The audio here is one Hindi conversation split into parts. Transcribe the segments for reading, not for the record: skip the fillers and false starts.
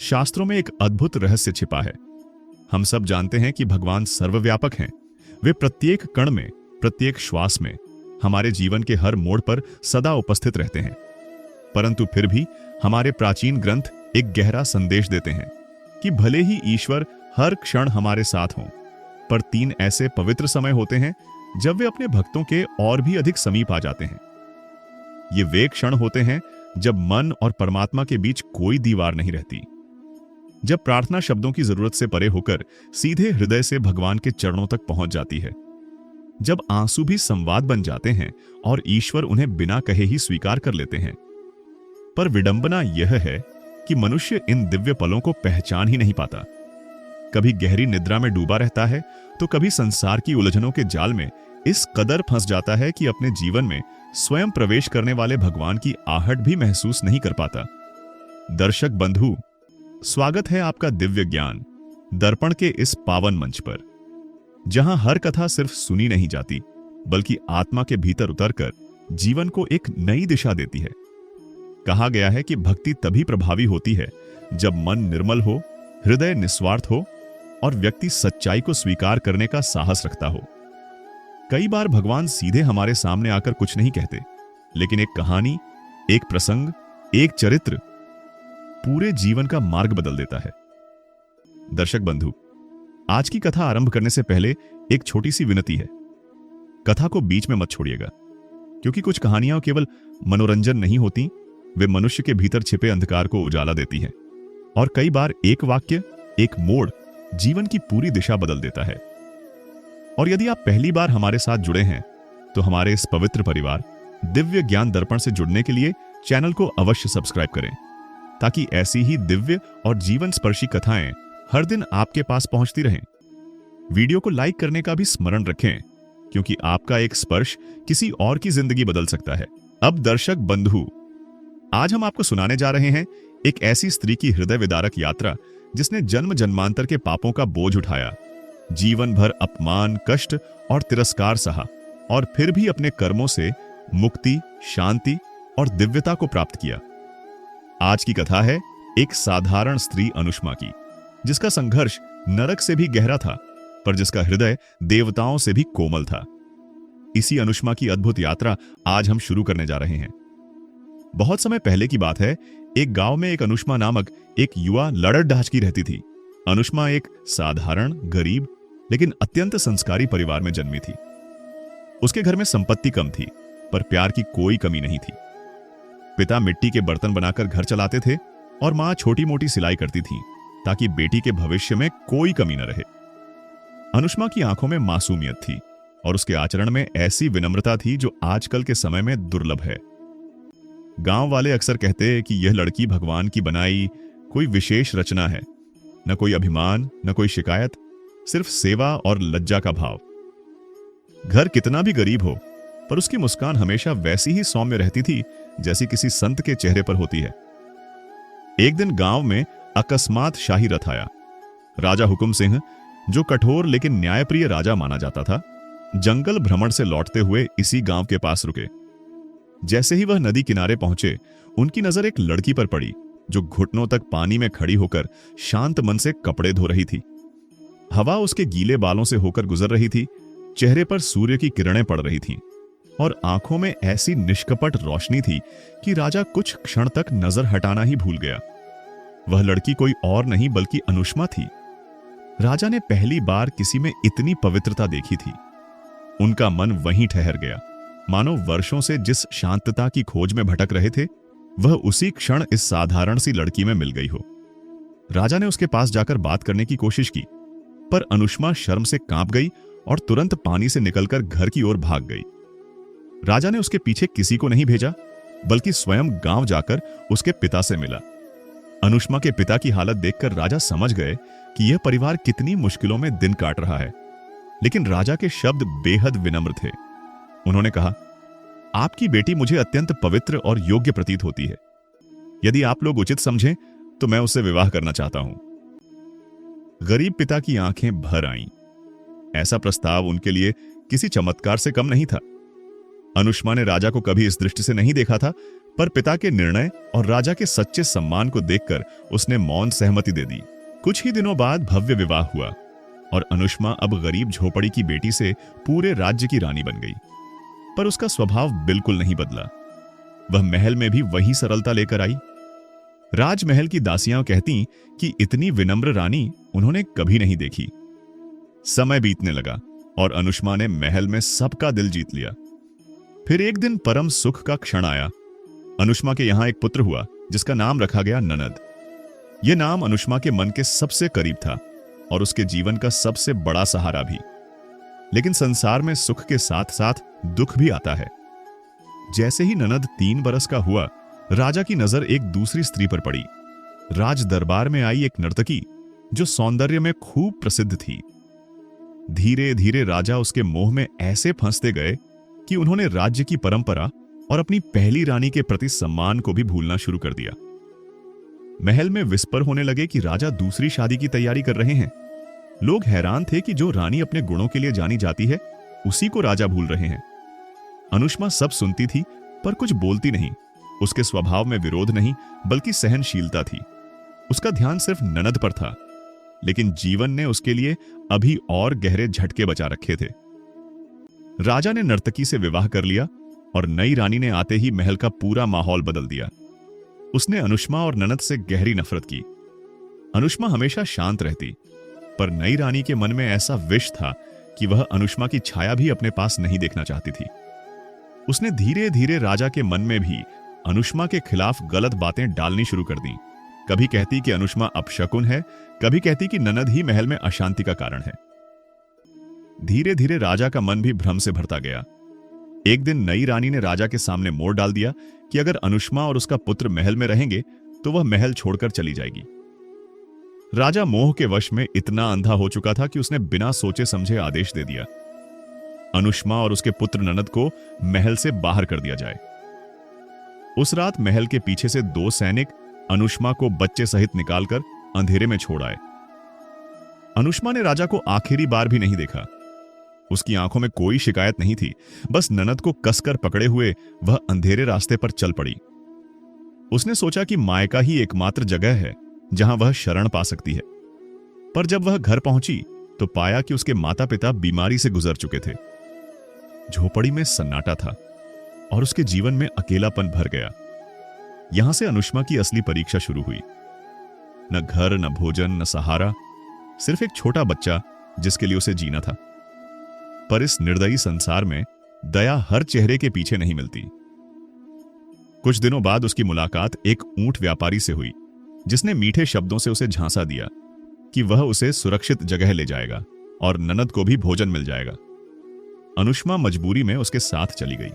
शास्त्रों में एक अद्भुत रहस्य छिपा है। हम सब जानते हैं कि भगवान सर्वव्यापक हैं। वे प्रत्येक कण में, प्रत्येक श्वास में, हमारे जीवन के हर मोड़ पर सदा उपस्थित रहते हैं। परंतु फिर भी हमारे प्राचीन ग्रंथ एक गहरा संदेश देते हैं कि भले ही ईश्वर हर क्षण हमारे साथ हों, पर 3 ऐसे पवित्र समय होते हैं जब वे अपने भक्तों के और भी अधिक समीप आ जाते हैं। ये वे क्षण होते हैं जब मन और परमात्मा के बीच कोई दीवार नहीं रहती, जब प्रार्थना शब्दों की जरूरत से परे होकर सीधे हृदय से भगवान के चरणों तक पहुंच जाती है, जब आंसू भी संवाद बन जाते हैं और ईश्वर उन्हें बिना कहे ही स्वीकार कर लेते हैं। पर विडंबना यह है कि मनुष्य इन दिव्य पलों को पहचान ही नहीं पाता। कभी गहरी निद्रा में डूबा रहता है, तो कभी संसार की उलझनों के जाल में इस कदर फंस जाता है कि अपने जीवन में स्वयं प्रवेश करने वाले भगवान की आहट भी महसूस नहीं कर पाता। दर्शक बंधु, स्वागत है आपका दिव्य ज्ञान दर्पण के इस पावन मंच पर, जहां हर कथा सिर्फ सुनी नहीं जाती, बल्कि आत्मा के भीतर उतरकर जीवन को एक नई दिशा देती है। कहा गया है कि भक्ति तभी प्रभावी होती है जब मन निर्मल हो, हृदय निस्वार्थ हो और व्यक्ति सच्चाई को स्वीकार करने का साहस रखता हो। कई बार भगवान सीधे हमारे सामने आकर कुछ नहीं कहते, लेकिन एक कहानी, एक प्रसंग, एक चरित्र पूरे जीवन का मार्ग बदल देता है। दर्शक बंधु, आज की कथा आरंभ करने से पहले एक छोटी सी विनती है। कथा को बीच में मत छोड़िएगा, क्योंकि कुछ कहानियां केवल मनोरंजन नहीं होती, वे मनुष्य के भीतर छिपे अंधकार को उजाला देती हैं। और कई बार एक वाक्य, एक मोड़ जीवन की पूरी दिशा बदल देता है। और यदि आप पहली बार हमारे साथ जुड़े हैं, तो हमारे इस पवित्र परिवार दिव्य ज्ञान दर्पण से जुड़ने के लिए चैनल को अवश्य सब्सक्राइब करें, ताकि ऐसी ही दिव्य और जीवन स्पर्शी कथाएं हर दिन आपके पास पहुंचती रहें। वीडियो को लाइक करने का भी स्मरण रखें, क्योंकि आपका एक स्पर्श किसी और की जिंदगी बदल सकता है। अब दर्शक बंधु, आज हम आपको सुनाने जा रहे हैं एक ऐसी स्त्री की हृदय विदारक यात्रा, जिसने जन्म जन्मांतर के पापों का बोझ उठाया, जीवन भर अपमान, कष्ट और तिरस्कार सहा, और फिर भी अपने कर्मों से मुक्ति, शांति और दिव्यता को प्राप्त किया। आज की कथा है एक साधारण स्त्री अनुष्मा की, जिसका संघर्ष नरक से भी गहरा था, पर जिसका हृदय देवताओं से भी कोमल था। इसी अनुष्मा की अद्भुत यात्रा आज हम शुरू करने जा रहे हैं। बहुत समय पहले की बात है, एक गांव में एक अनुष्मा नामक एक युवा लड़त ढांचकी रहती थी। अनुष्मा एक साधारण, गरीब लेकिन अत्यंत संस्कारी परिवार में जन्मी थी। उसके घर में संपत्ति कम थी, पर प्यार की कोई कमी नहीं थी। पिता मिट्टी के बर्तन बनाकर घर चलाते थे और मां छोटी मोटी सिलाई करती थी, ताकि बेटी के भविष्य में कोई कमी न रहे। अनुष्मा की आंखों में मासूमियत थी और उसके आचरण में ऐसी विनम्रता थी जो आजकल के समय में दुर्लभ है। गांव वाले अक्सर कहते कि यह लड़की भगवान की बनाई कोई विशेष रचना है। न कोई अभिमान, न कोई शिकायत, सिर्फ सेवा और लज्जा का भाव। घर कितना भी गरीब हो, पर उसकी मुस्कान हमेशा वैसी ही सौम्य रहती थी जैसी किसी संत के चेहरे पर होती है। एक दिन गांव में अकस्मात शाही रथ आया। राजा हुकुम सिंह, जो कठोर लेकिन न्यायप्रिय राजा माना जाता था, जंगल भ्रमण से लौटते हुए इसी गांव के पास रुके। जैसे ही वह नदी किनारे पहुंचे, उनकी नजर एक लड़की पर पड़ी, जो घुटनों तक पानी में खड़ी होकर शांत मन से कपड़े धो रही थी। हवा उसके गीले बालों से होकर गुजर रही थी, चेहरे पर सूर्य की किरणें पड़ रही थीं, और आंखों में ऐसी निष्कपट रोशनी थी कि राजा कुछ क्षण तक नजर हटाना ही भूल गया। वह लड़की कोई और नहीं बल्कि अनुष्मा थी। राजा ने पहली बार किसी में इतनी पवित्रता देखी थी। उनका मन वहीं ठहर गया, मानो वर्षों से जिस शांतता की खोज में भटक रहे थे, वह उसी क्षण इस साधारण सी लड़की में मिल गई हो। राजा ने उसके पास जाकर बात करने की कोशिश की, पर अनुष्मा शर्म से कांप गई और तुरंत पानी से निकलकर घर की ओर भाग गई। राजा ने उसके पीछे किसी को नहीं भेजा, बल्कि स्वयं गांव जाकर उसके पिता से मिला। अनुष्मा के पिता की हालत देखकर राजा समझ गए कि यह परिवार कितनी मुश्किलों में दिन काट रहा है। लेकिन राजा के शब्द बेहद विनम्र थे। उन्होंने कहा, आपकी बेटी मुझे अत्यंत पवित्र और योग्य प्रतीत होती है। यदि आप लोग उचित समझें तो मैं उससे विवाह करना चाहता हूं। गरीब पिता की आंखें भर आईं। ऐसा प्रस्ताव उनके लिए किसी चमत्कार से कम नहीं था। अनुष्मा ने राजा को कभी इस दृष्टि से नहीं देखा था, पर पिता के निर्णय और राजा के सच्चे सम्मान को देखकर उसने मौन सहमति दे दी। कुछ ही दिनों बाद भव्य विवाह हुआ और अनुष्मा अब गरीब झोपड़ी की बेटी से पूरे राज्य की रानी बन गई। पर उसका स्वभाव बिल्कुल नहीं बदला। वह महल में भी वही सरलता लेकर आई। राजमहल की दासियां कहती कि इतनी विनम्र रानी उन्होंने कभी नहीं देखी। समय बीतने लगा और अनुष्मा ने महल में सबका दिल जीत लिया। फिर एक दिन परम सुख का क्षण आया। अनुष्मा के यहां एक पुत्र हुआ जिसका नाम रखा गया ननद। यह नाम अनुष्मा के मन के सबसे करीब था और उसके जीवन का सबसे बड़ा सहारा भी। लेकिन संसार में सुख के साथ साथ दुख भी आता है। जैसे ही ननद 3 बरस का हुआ, राजा की नजर एक दूसरी स्त्री पर पड़ी। राज दरबार में आई एक नर्तकी जो सौंदर्य में खूब प्रसिद्ध थी। धीरे धीरे राजा उसके मोह में ऐसे फंसते गए कि उन्होंने राज्य की परंपरा और अपनी पहली रानी के प्रति सम्मान को भी भूलना शुरू कर दिया। महल में विस्पर होने लगे कि राजा दूसरी शादी की तैयारी कर रहे हैं। लोग हैरान थे कि जो रानी अपने गुणों के लिए जानी जाती है, उसी को राजा भूल रहे हैं। अनुष्मा सब सुनती थी पर कुछ बोलती नहीं। उसके स्वभाव में विरोध नहीं बल्कि सहनशीलता थी। उसका ध्यान सिर्फ ननद पर था, लेकिन जीवन ने उसके लिए अभी और गहरे झटके बचा रखे थे। राजा ने नर्तकी से विवाह कर लिया और नई रानी ने आते ही महल का पूरा माहौल बदल दिया। उसने अनुष्मा और ननद से गहरी नफरत की। अनुष्मा हमेशा शांत रहती, पर नई रानी के मन में ऐसा विष था कि वह अनुष्मा की छाया भी अपने पास नहीं देखना चाहती थी। उसने धीरे धीरे राजा के मन में भी अनुष्मा के खिलाफ गलत बातें डालनी शुरू कर दी। कभी कहती कि अनुष्मा अपशकुन है, कभी कहती कि ननद ही महल में अशांति का कारण है। धीरे धीरे राजा का मन भी भ्रम से भरता गया। एक दिन नई रानी ने राजा के सामने मोड़ डाल दिया कि अगर अनुष्मा और उसका पुत्र महल में रहेंगे तो वह महल छोड़कर चली जाएगी। राजा मोह के वश में इतना अंधा हो चुका था कि उसने बिना सोचे समझे आदेश दे दिया, अनुष्मा और उसके पुत्र ननद को महल से बाहर कर दिया जाए। उस रात महल के पीछे से 2 सैनिक अनुष्मा को बच्चे सहित निकालकर अंधेरे में छोड़ आए। अनुष्मा ने राजा को आखिरी बार भी नहीं देखा। उसकी आंखों में कोई शिकायत नहीं थी, बस ननद को कसकर पकड़े हुए वह अंधेरे रास्ते पर चल पड़ी। उसने सोचा कि मायका ही एकमात्र जगह है जहां वह शरण पा सकती है। पर जब वह घर पहुंची तो पाया कि उसके माता पिता बीमारी से गुजर चुके थे। झोपड़ी में सन्नाटा था और उसके जीवन में अकेलापन भर गया। यहां से अनुष्मा की असली परीक्षा शुरू हुई। न घर, न भोजन, न सहारा, सिर्फ एक छोटा बच्चा जिसके लिए उसे जीना था। पर इस निर्दयी संसार में दया हर चेहरे के पीछे नहीं मिलती। कुछ दिनों बाद उसकी मुलाकात एक ऊंट व्यापारी से हुई, जिसने मीठे शब्दों से उसे झांसा दिया कि वह उसे सुरक्षित जगह ले जाएगा और ननद को भी भोजन मिल जाएगा। अनुष्मा मजबूरी में उसके साथ चली गई,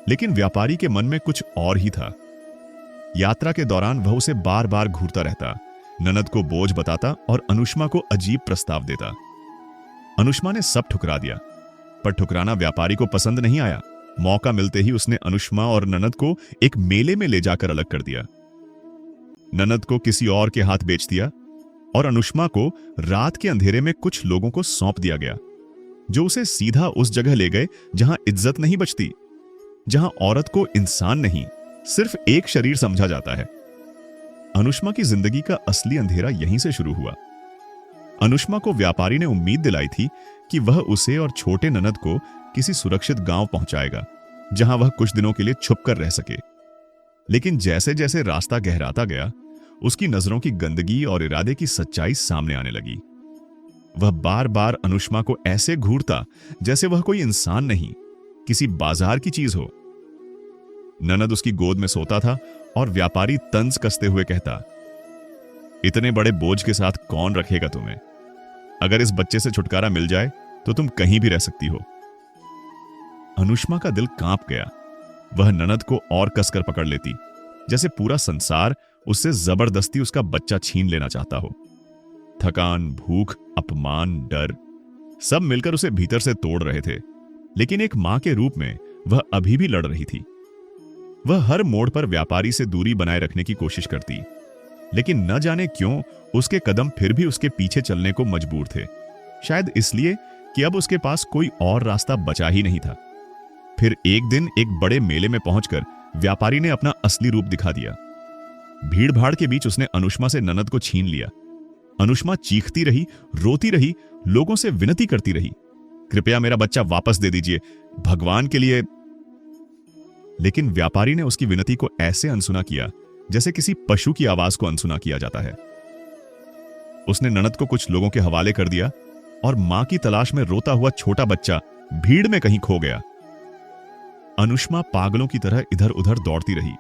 लेकिन व्यापारी के मन में कुछ और ही था। यात्रा के दौरान वह उसे बार बार घूरता रहता, ननद को बोझ बताता और अनुष्मा को अजीब प्रस्ताव देता। अनुष्मा ने सब ठुकरा दिया, पर ठुकराना व्यापारी को पसंद नहीं आया। मौका मिलते ही उसने अनुष्मा और ननद को एक मेले में ले जाकर अलग कर दिया। ननद को किसी और के हाथ बेच दिया और अनुष्मा को रात के अंधेरे में कुछ लोगों को सौंप दिया गया, जो उसे सीधा उस जगह ले गए जहां इज्जत नहीं बचती, जहां औरत को इंसान नहीं, सिर्फ एक शरीर समझा जाता है। अनुष्मा की जिंदगी का असली अंधेरा यहीं से शुरू हुआ। अनुष्मा को व्यापारी ने उम्मीद दिलाई थी कि वह उसे और छोटे ननद को किसी सुरक्षित गांव पहुंचाएगा, जहां वह कुछ दिनों के लिए छुपकर रह सके। लेकिन जैसे जैसे रास्ता गहराता गया, उसकी नजरों की गंदगी और इरादे की सच्चाई सामने आने लगी। वह बार बार अनुष्मा को ऐसे घूरता जैसे वह कोई इंसान नहीं, किसी बाजार की चीज हो। ननद उसकी गोद में सोता था और व्यापारी तंज कसते हुए कहता, इतने बड़े बोझ के साथ कौन रखेगा तुम्हें? अगर इस बच्चे से छुटकारा मिल जाए तो तुम कहीं भी रह सकती हो। अनुष्मा का दिल कांप गया। वह ननद को और कसकर पकड़ लेती, जैसे पूरा संसार उससे जबरदस्ती उसका बच्चा छीन लेना चाहता हो। थकान, भूख, अपमान, डर सब मिलकर उसे भीतर से तोड़ रहे थे, लेकिन एक मां के रूप में वह अभी भी लड़ रही थी। वह हर मोड़ पर व्यापारी से दूरी बनाए रखने की कोशिश करती, लेकिन न जाने क्यों उसके कदम फिर भी उसके पीछे चलने को मजबूर थे। शायद इसलिए कि अब उसके पास कोई और रास्ता बचा ही नहीं था। फिर एक दिन एक बड़े मेले में पहुंचकर व्यापारी ने अपना असली रूप दिखा दिया। भीड़ भाड़ के बीच उसने अनुष्मा से ननद को छीन लिया। अनुष्मा चीखती रही, रोती रही, लोगों से विनती करती रही, कृपया मेरा बच्चा वापस दे दीजिए, भगवान के लिए। लेकिन व्यापारी ने उसकी विनती को ऐसे अनसुना किया जैसे किसी पशु की आवाज को अनसुना किया जाता है। उसने ननद को कुछ लोगों के हवाले कर दिया और मां की तलाश में रोता हुआ छोटा बच्चा भीड़ में कहीं खो गया। अनुष्मा पागलों की तरह इधर उधर दौड़ती रही,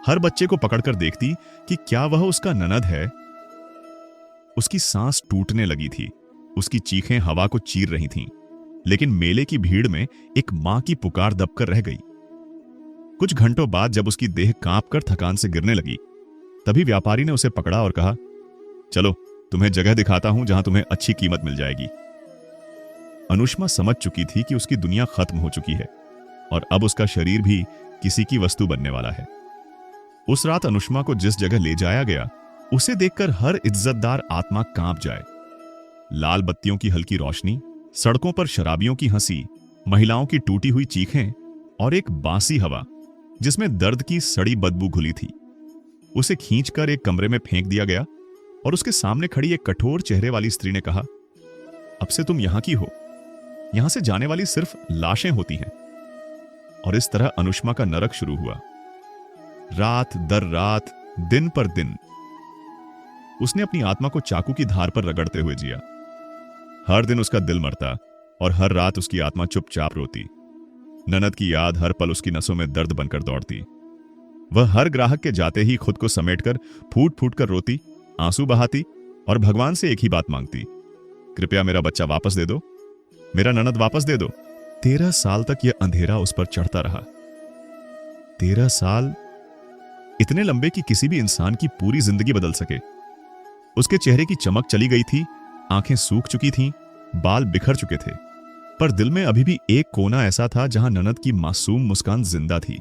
हर बच्चे को पकड़कर देखती कि क्या वह उसका ननद है। उसकी सांस टूटने लगी थी, उसकी चीखें हवा को चीर रही थीं, लेकिन मेले की भीड़ में एक मां की पुकार दबकर रह गई। कुछ घंटों बाद जब उसकी देह कांपकर थकान से गिरने लगी, तभी व्यापारी ने उसे पकड़ा और कहा, चलो तुम्हें जगह दिखाता हूं जहां तुम्हें अच्छी कीमत मिल जाएगी। अनुष्मा समझ चुकी थी कि उसकी दुनिया खत्म हो चुकी है और अब उसका शरीर भी किसी की वस्तु बनने वाला है। उस रात अनुष्मा को जिस जगह ले जाया गया, उसे देखकर हर इज्जतदार आत्मा कांप जाए। लाल बत्तियों की हल्की रोशनी, सड़कों पर शराबियों की हंसी, महिलाओं की टूटी हुई चीखें और एक बासी हवा जिसमें दर्द की सड़ी बदबू घुली थी। उसे खींचकर एक कमरे में फेंक दिया गया और उसके सामने खड़ी एक कठोर चेहरे वाली स्त्री ने कहा, अब से तुम यहां की हो, यहां से जाने वाली सिर्फ लाशें होती हैं। और इस तरह अनुष्मा का नरक शुरू हुआ। रात दर रात, दिन पर दिन उसने अपनी आत्मा को चाकू की धार पर रगड़ते हुए जिया। हर दिन उसका दिल मरता और हर रात उसकी आत्मा चुपचाप रोती। ननद की याद हर पल उसकी नसों में दर्द बनकर दौड़ती। वह हर ग्राहक के जाते ही खुद को समेटकर फूट फूट कर रोती, आंसू बहाती और भगवान से एक ही बात मांगती, कृपया मेरा बच्चा वापस दे दो, मेरा ननद वापस दे दो। 13 साल तक यह अंधेरा उस पर चढ़ता रहा। 13 साल, इतने लंबे कि किसी भी इंसान की पूरी जिंदगी बदल सके। उसके चेहरे की चमक चली गई थी, आंखें सूख चुकी थीं, बाल बिखर चुके थे, पर दिल में अभी भी एक कोना ऐसा था जहां ननद की मासूम मुस्कान जिंदा थी।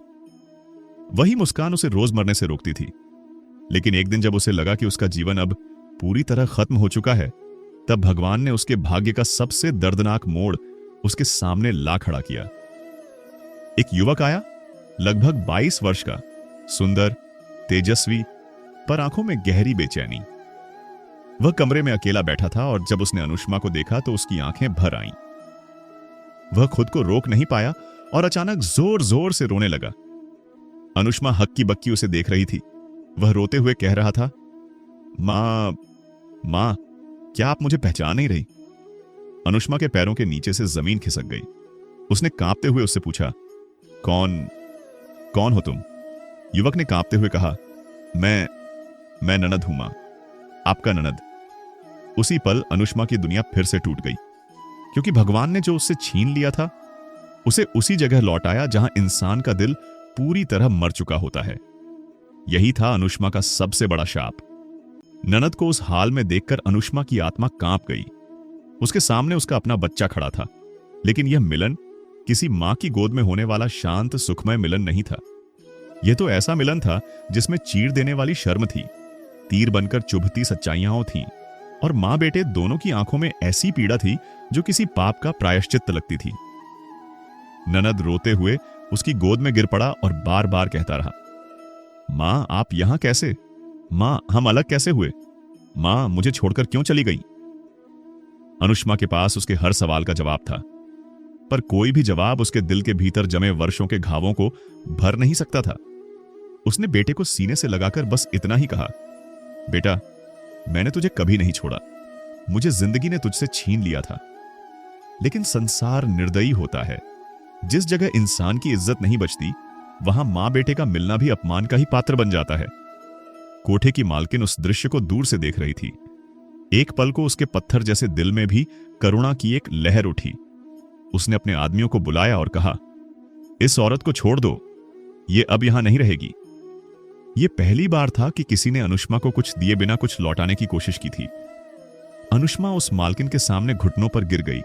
वही मुस्कान उसे रोज मरने से रोकती थी। लेकिन एक दिन जब उसे लगा कि उसका जीवन अब पूरी तरह खत्म हो चुका है, तब भगवान ने उसके भाग्य का सबसे दर्दनाक मोड़ उसके सामने ला खड़ा किया। एक युवक आया, लगभग 22 वर्ष का, सुंदर, तेजस्वी, पर आंखों में गहरी बेचैनी। वह कमरे में अकेला बैठा था और जब उसने अनुष्मा को देखा तो उसकी आंखें भर आईं। वह खुद को रोक नहीं पाया और अचानक जोर जोर से रोने लगा। अनुष्मा हक्की बक्की उसे देख रही थी। वह रोते हुए कह रहा था, मां, क्या आप मुझे पहचान नहीं रही? अनुष्मा के पैरों के नीचे से जमीन खिसक गई। उसने कांपते हुए उससे पूछा, कौन हो तुम? युवक ने कांपते हुए कहा, मैं ननद हूं मां, आपका ननद। उसी पल अनुष्मा की दुनिया फिर से टूट गई, क्योंकि भगवान ने जो उससे छीन लिया था, उसे उसी जगह लौटाया जहां इंसान का दिल पूरी तरह मर चुका होता है। यही था अनुष्मा का सबसे बड़ा शाप। ननद को उस हाल में देखकर अनुष्मा की आत्मा कांप गई। उसके सामने उसका अपना बच्चा खड़ा था, लेकिन यह मिलन किसी मां की गोद में होने वाला शांत सुखमय मिलन नहीं था। यह तो ऐसा मिलन था जिसमें चीर देने वाली शर्म थी, तीर बनकर चुभती सच्चाइयां थीं, और मां बेटे दोनों की आंखों में ऐसी पीड़ा थी जो किसी पाप का प्रायश्चित्त लगती थी। ननद रोते हुए उसकी गोद में गिर पड़ा और बार बार कहता रहा, मां आप यहां कैसे? मां हम अलग कैसे हुए? मां मुझे छोड़कर क्यों चली गई? अनुष्मा के पास उसके हर सवाल का जवाब था, पर कोई भी जवाब उसके दिल के भीतर जमे वर्षों के घावों को भर नहीं सकता था। उसने बेटे को सीने से लगाकर बस इतना ही कहा, बेटा मैंने तुझे कभी नहीं छोड़ा, मुझे जिंदगी ने तुझसे छीन लिया था, लेकिन संसार निर्दयी होता है। जिस जगह इंसान की इज्जत नहीं बचती, वहां मां बेटे का मिलना भी अपमान का ही पात्र बन जाता है। कोठे की मालकिन उस दृश्य को दूर से देख रही थी। एक पल को उसके पत्थर जैसे दिल में भी करुणा की एक लहर उठी। उसने अपने आदमियों को बुलाया और कहा, इस औरत को छोड़ दो, ये अब यहां नहीं रहेगी। यह पहली बार था कि किसी ने अनुष्मा को कुछ दिए बिना कुछ लौटाने की कोशिश की थी। अनुष्मा उस मालकिन के सामने घुटनों पर गिर गई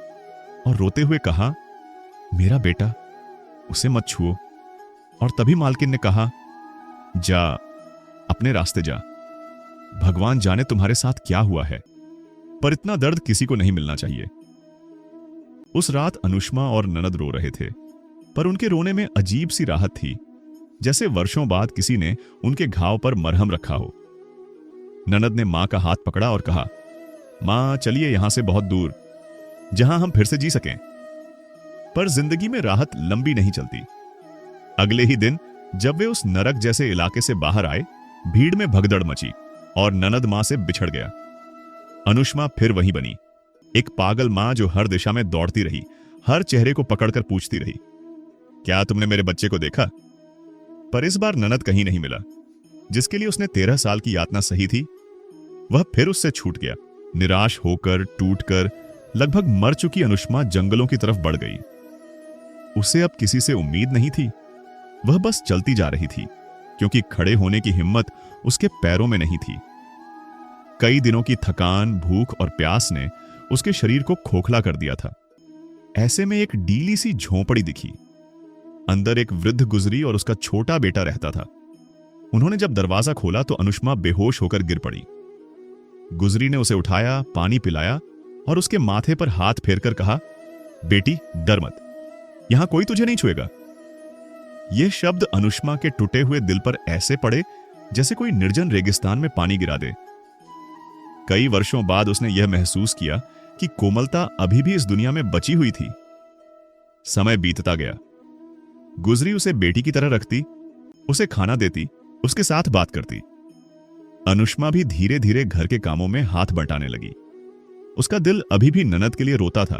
और रोते हुए कहा, मेरा बेटा, उसे मत छुओ। और तभी मालकिन ने कहा, जा अपने रास्ते जा, भगवान जाने तुम्हारे साथ क्या हुआ है, पर इतना दर्द किसी को नहीं मिलना चाहिए। उस रात अनुष्मा और ननद रो रहे थे, पर उनके रोने में अजीब सी राहत थी। जैसे वर्षों बाद किसी ने उनके घाव पर मरहम रखा हो। ननद ने मां का हाथ पकड़ा और कहा, मां चलिए यहां से बहुत दूर, जहां हम फिर से जी सकें। पर जिंदगी में राहत लंबी नहीं चलती। अगले ही दिन जब वे उस नरक जैसे इलाके से बाहर आए, भीड़ में भगदड़ मची और ननद मां से बिछड़ गया। अनुष्मा फिर वहीं बनी, एक पागल मां जो हर दिशा में दौड़ती रही, हर चेहरे को पकड़कर पूछती रही, क्या तुमने मेरे बच्चे को देखा? पर इस बार ननद कहीं नहीं मिला। जिसके लिए उसने 13 साल की यातना सही थी, वह फिर उससे छूट गया। निराश होकर, टूटकर, लगभग मर चुकी अनुष्मा जंगलों की तरफ बढ़ गई। उसे अब किसी से उम्मीद नहीं थी। वह बस चलती जा रही थी, क्योंकि खड़े होने की हिम्मत उसके पैरों में नहीं थी। कई दिनों की थकान, भूख और प्यास ने उसके शरीर को खोखला कर दिया था। ऐसे में एक डीली सी झोंपड़ी दिखी। अंदर एक वृद्ध गुजरी और उसका छोटा बेटा रहता था। उन्होंने जब दरवाजा खोला तो अनुष्मा बेहोश होकर गिर पड़ी। गुजरी ने उसे उठाया, पानी पिलाया और उसके माथे पर हाथ फेरकर कहा, बेटी डर मत, यहां कोई तुझे नहीं छुएगा। ये शब्द अनुष्मा के टूटे हुए दिल पर ऐसे पड़े जैसे कोई निर्जन रेगिस्तान में पानी गिरा दे। कई वर्षों बाद उसने यह महसूस किया कि कोमलता अभी भी इस दुनिया में बची हुई थी। समय बीतता गया। गुजरी उसे बेटी की तरह रखती, उसे खाना देती, उसके साथ बात करती। अनुष्मा भी धीरे धीरे घर के कामों में हाथ बंटाने लगी। उसका दिल अभी भी ननद के लिए रोता था,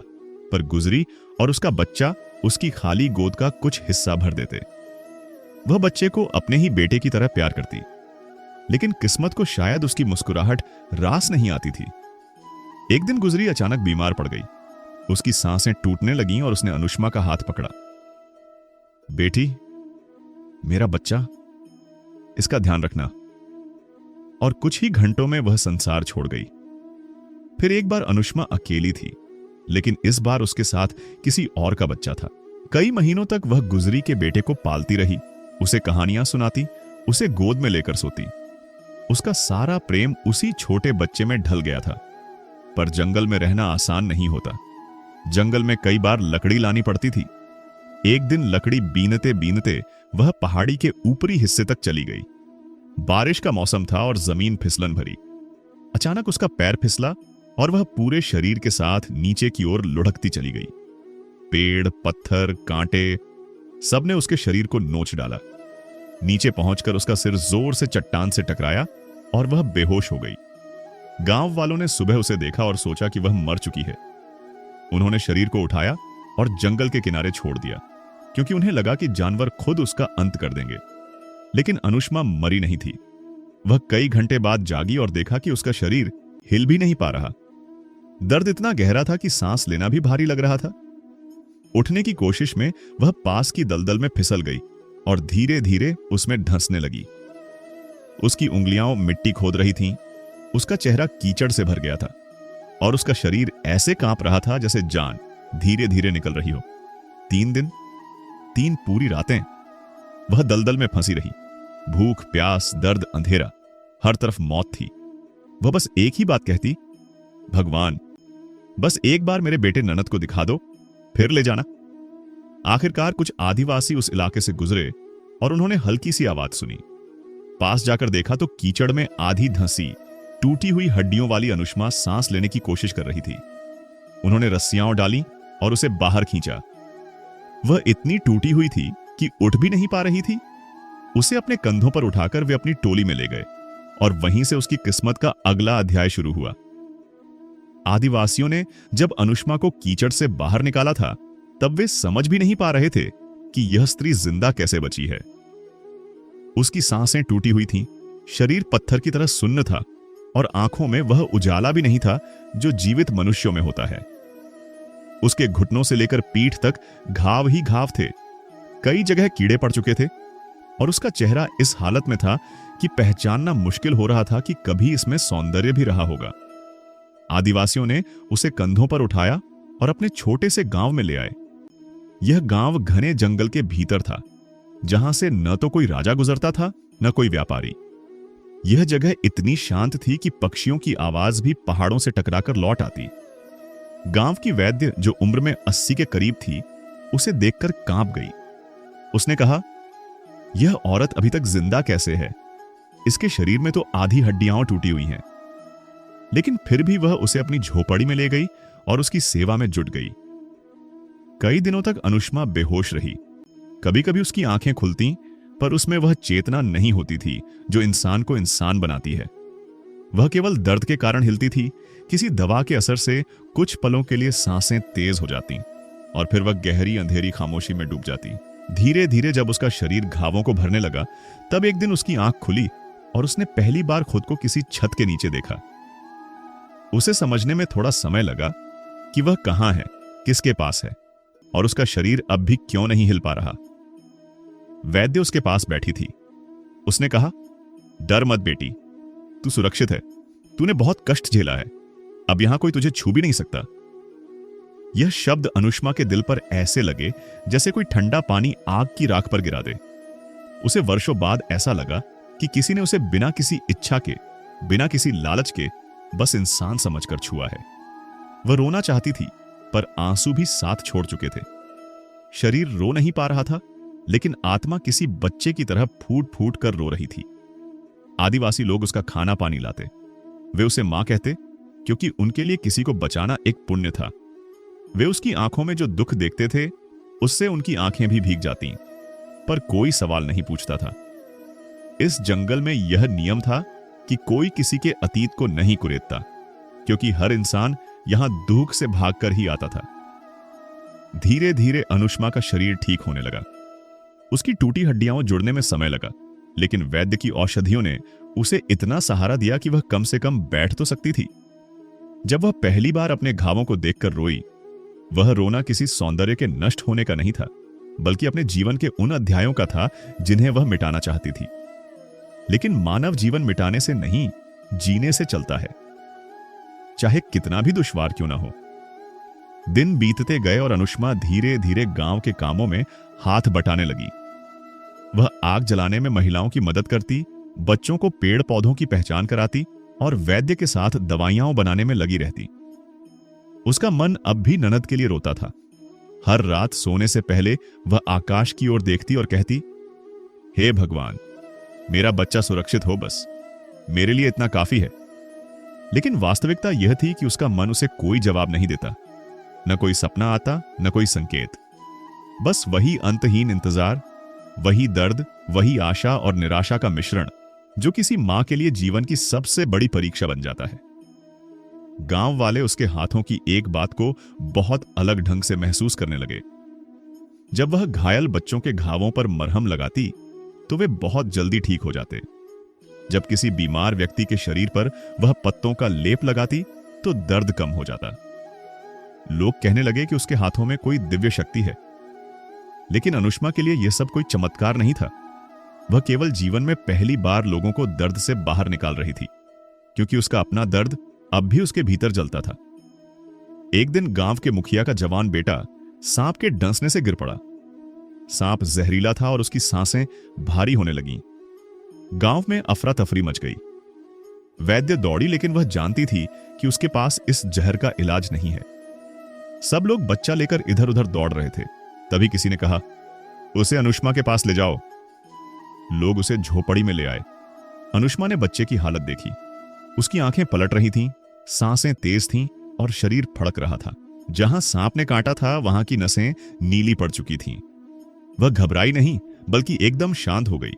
पर गुजरी और उसका बच्चा उसकी खाली गोद का कुछ हिस्सा भर देते। वह बच्चे को अपने ही बेटे की तरह प्यार करती, लेकिन किस्मत को शायद उसकी मुस्कुराहट रास नहीं आती थी। एक दिन गुजरी अचानक बीमार पड़ गई। उसकी सांसें टूटने लगीं और उसने अनुष्मा का हाथ पकड़ा। बेटी, मेरा बच्चा, इसका ध्यान रखना। और कुछ ही घंटों में वह संसार छोड़ गई। फिर एक बार अनुष्मा अकेली थी, लेकिन इस बार उसके साथ किसी और का बच्चा था। कई महीनों तक वह गुजरी के बेटे को पालती रही, उसे कहानियां सुनाती, उसे गोद में लेकर सोती। उसका सारा प्रेम उसी छोटे बच्चे में ढल गया था। पर जंगल में रहना आसान नहीं होता। जंगल में कई बार लकड़ी लानी पड़ती थी। एक दिन लकड़ी बीनते बीनते वह पहाड़ी के ऊपरी हिस्से तक चली गई। बारिश का मौसम था और जमीन फिसलन भरी। अचानक उसका पैर फिसला और वह पूरे शरीर के साथ नीचे की ओर लुढ़कती चली गई। पेड़, पत्थर, कांटे, सबने उसके शरीर को नोच डाला। नीचे पहुंचकर उसका सिर जोर से चट्टान से टकराया और वह बेहोश हो गई। गांव वालों ने सुबह उसे देखा और सोचा कि वह मर चुकी है। उन्होंने शरीर को उठाया और जंगल के किनारे छोड़ दिया, क्योंकि उन्हें लगा कि जानवर खुद उसका अंत कर देंगे। लेकिन अनुष्मा मरी नहीं थी। वह कई घंटे बाद जागी और देखा कि उसका शरीर हिल भी नहीं पा रहा। दर्द इतना गहरा था कि सांस लेना भी भारी लग रहा था। उठने की कोशिश में वह पास की दलदल में फिसल गई और धीरे धीरे उसमें धंसने लगी। उसकी उंगलियां मिट्टी खोद रही थीं, उसका चेहरा कीचड़ से भर गया था और उसका शरीर ऐसे कांप रहा था जैसे जान धीरे धीरे निकल रही हो। 3 दिन, 3 पूरी रातें वह दलदल में फंसी रही। भूख, प्यास, दर्द, अंधेरा, हर तरफ मौत थी। वह बस एक ही बात कहती, भगवान, बस एक बार मेरे बेटे ननद को दिखा दो, फिर ले जाना। आखिरकार कुछ आदिवासी उस इलाके से गुजरे और उन्होंने हल्की सी आवाज सुनी। पास जाकर देखा तो कीचड़ में आधी धंसी, टूटी हुई हड्डियों वाली अनुष्मा सांस लेने की कोशिश कर रही थी। उन्होंने रस्सियां डाली और उसे बाहर खींचा। वह इतनी टूटी हुई थी कि उठ भी नहीं पा रही थी। उसे अपने कंधों पर उठाकर वे अपनी टोली में ले गए और वहीं से उसकी किस्मत का अगला अध्याय शुरू हुआ। आदिवासियों ने जब अनुष्मा को कीचड़ से बाहर निकाला था, तब वे समझ भी नहीं पा रहे थे कि यह स्त्री जिंदा कैसे बची है। उसकी सांसें टूटी हुई थीं, शरीर पत्थर की तरह सुन्न था और आंखों में वह उजाला भी नहीं था जो जीवित मनुष्यों में होता है। उसके घुटनों से लेकर पीठ तक घाव ही घाव थे। कई जगह कीड़े पड़ चुके थे और उसका चेहरा इस हालत में था कि पहचानना मुश्किल हो रहा था कि कभी इसमें सौंदर्य भी रहा होगा। आदिवासियों ने उसे कंधों पर उठाया और अपने छोटे से गांव में ले आए। यह गांव घने जंगल के भीतर था, जहां से न तो कोई राजा गुजरता था न कोई व्यापारी। यह जगह इतनी शांत थी कि पक्षियों की आवाज भी पहाड़ों से टकराकर लौट आती। गांव की वैद्य, जो उम्र में 80 के करीब थी, उसे देखकर कांप गई। उसने कहा, यह औरत अभी तक जिंदा कैसे है? इसके शरीर में तो आधी हड्डियां टूटी हुई हैं। लेकिन फिर भी वह उसे अपनी झोपड़ी में ले गई और उसकी सेवा में जुट गई। कई दिनों तक अनुष्मा बेहोश रही। कभी कभी उसकी आंखें खुलती, पर उसमें वह चेतना नहीं होती थी जो इंसान को इंसान बनाती है। वह केवल दर्द के कारण हिलती थी। किसी दवा के असर से कुछ पलों के लिए सांसें तेज हो जाती और फिर वह गहरी अंधेरी खामोशी में डूब जाती। धीरे धीरे जब उसका शरीर घावों को भरने लगा, तब एक दिन उसकी आंख खुली और उसने पहली बार खुद को किसी छत के नीचे देखा। उसे समझने में थोड़ा समय लगा कि वह कहां है, किसके पास है और उसका शरीर अब भी क्यों नहीं हिल पा रहा। वैद्य उसके पास बैठी थी। उसने कहा, डर मत बेटी, तू सुरक्षित है। तूने बहुत कष्ट झेला है, अब यहां कोई तुझे छू भी नहीं सकता। यह शब्द अनुष्मा के दिल पर ऐसे लगे जैसे कोई ठंडा पानी आग की राख पर गिरा दे। उसे वर्षों बाद ऐसा लगा कि किसी ने उसे बिना किसी इच्छा के, बिना किसी लालच के बस इंसान समझकर छुआ है। वह रोना चाहती थी, पर आंसू भी साथ छोड़ चुके थे। शरीर रो नहीं पा रहा था, लेकिन आत्मा किसी बच्चे की तरह फूट फूट कर रो रही थी। आदिवासी लोग उसका खाना पानी लाते। वे उसे मां कहते, क्योंकि उनके लिए किसी को बचाना एक पुण्य था। वे उसकी आंखों में जो दुख देखते थे, उससे उनकी आंखें भी भीग जातीं, पर कोई सवाल नहीं पूछता था। इस जंगल में यह नियम था कि कोई किसी के अतीत को नहीं कुरेदता, क्योंकि हर इंसान यहां दुख से भागकर ही आता था। धीरे धीरे अनुष्मा का शरीर ठीक होने लगा। उसकी टूटी हड्डियां जुड़ने में समय लगा, लेकिन वैद्य की औषधियों ने उसे इतना सहारा दिया कि वह कम से कम बैठ तो सकती थी। जब वह पहली बार अपने घावों को देखकर रोई, वह रोना किसी सौंदर्य के नष्ट होने का नहीं था, बल्कि अपने जीवन के उन अध्यायों का था जिन्हें वह मिटाना चाहती थी। लेकिन मानव जीवन मिटाने से नहीं, जीने से चलता है, चाहे कितना भी दुश्वार क्यों ना हो। दिन बीतते गए और अनुष्मा धीरे धीरे गांव के कामों में हाथ बटाने लगी। वह आग जलाने में महिलाओं की मदद करती, बच्चों को पेड़ पौधों की पहचान कराती और वैद्य के साथ दवाइयां बनाने में लगी रहती। उसका मन अब भी ननद के लिए रोता था। हर रात सोने से पहले वह आकाश की ओर देखती और कहती, हे भगवान, मेरा बच्चा सुरक्षित हो, बस मेरे लिए इतना काफी है। लेकिन वास्तविकता यह थी कि उसका मन उसे कोई जवाब नहीं देता। न कोई सपना आता, न कोई संकेत। बस वही अंतहीन इंतजार, वही दर्द, वही आशा और निराशा का मिश्रण, जो किसी मां के लिए जीवन की सबसे बड़ी परीक्षा बन जाता है। गांव वाले उसके हाथों की एक बात को बहुत अलग ढंग से महसूस करने लगे। जब वह घायल बच्चों के घावों पर मरहम लगाती, तो वे बहुत जल्दी ठीक हो जाते। जब किसी बीमार व्यक्ति के शरीर पर वह पत्तों का लेप लगाती, तो दर्द कम हो जाता। लोग कहने लगे कि उसके हाथों में कोई दिव्य शक्ति है। लेकिन अनुष्मा के लिए यह सब कोई चमत्कार नहीं था। वह केवल जीवन में पहली बार लोगों को दर्द से बाहर निकाल रही थी, क्योंकि उसका अपना दर्द अब भी उसके भीतर जलता था। एक दिन गांव के मुखिया का जवान बेटा सांप के डंसने से गिर पड़ा। सांप जहरीला था और उसकी सांसें भारी होने लगीं। गांव में अफरा तफरी मच गई। वैद्य दौड़ी, लेकिन वह जानती थी कि उसके पास इस जहर का इलाज नहीं है। सब लोग बच्चा लेकर इधर उधर दौड़ रहे थे। तभी किसी ने कहा, उसे अनुष्मा के पास ले जाओ। लोग उसे झोपड़ी में ले आए। अनुष्मा ने बच्चे की हालत देखी। उसकी आंखें पलट रही थीं, सांसें तेज थीं और शरीर फड़क रहा था। जहां सांप ने काटा था, वहां की नसें नीली पड़ चुकी थीं। वह घबराई नहीं, बल्कि एकदम शांत हो गई।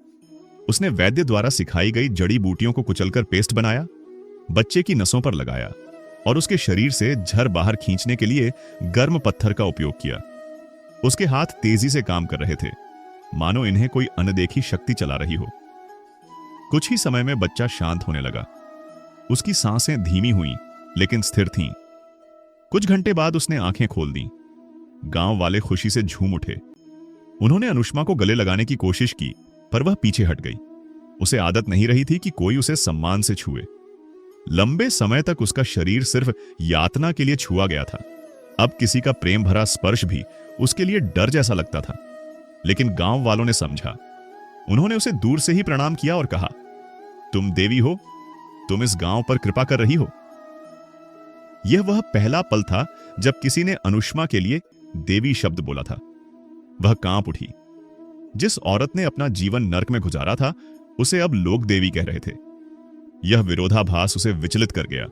उसने वैद्य द्वारा सिखाई गई जड़ी बूटियों को कुचलकर पेस्ट बनाया, बच्चे की नसों पर लगाया और उसके शरीर से झर बाहर खींचने के लिए गर्म पत्थर का उपयोग किया। उसके हाथ तेजी से काम कर रहे थे, मानो इन्हें कोई अनदेखी शक्ति चला रही हो। कुछ ही समय में बच्चा शांत होने लगा। उसकी सांसें धीमी हुईं, लेकिन स्थिर थीं। कुछ घंटे बाद उसने आंखें खोल दी। गांव वाले खुशी से झूम उठे। उन्होंने अनुष्मा को गले लगाने की कोशिश की, पर वह पीछे हट गई। उसे आदत नहीं रही थी कि कोई उसे सम्मान से छुए। लंबे समय तक उसका शरीर सिर्फ यातना के लिए छुआ गया था। अब किसी का प्रेम भरा स्पर्श भी उसके लिए डर जैसा लगता था। लेकिन गांव वालों ने समझा। उन्होंने उसे दूर से ही प्रणाम किया और कहा, तुम देवी हो, तुम इस गांव पर कृपा कर रही हो। यह वह पहला पल था जब किसी ने अनुष्मा के लिए देवी शब्द बोला था। वह कांप उठी। जिस औरत ने अपना जीवन नर्क में गुजारा था, उसे अब लोक देवी कह रहे थे। यह विरोधाभास उसे विचलित कर गया।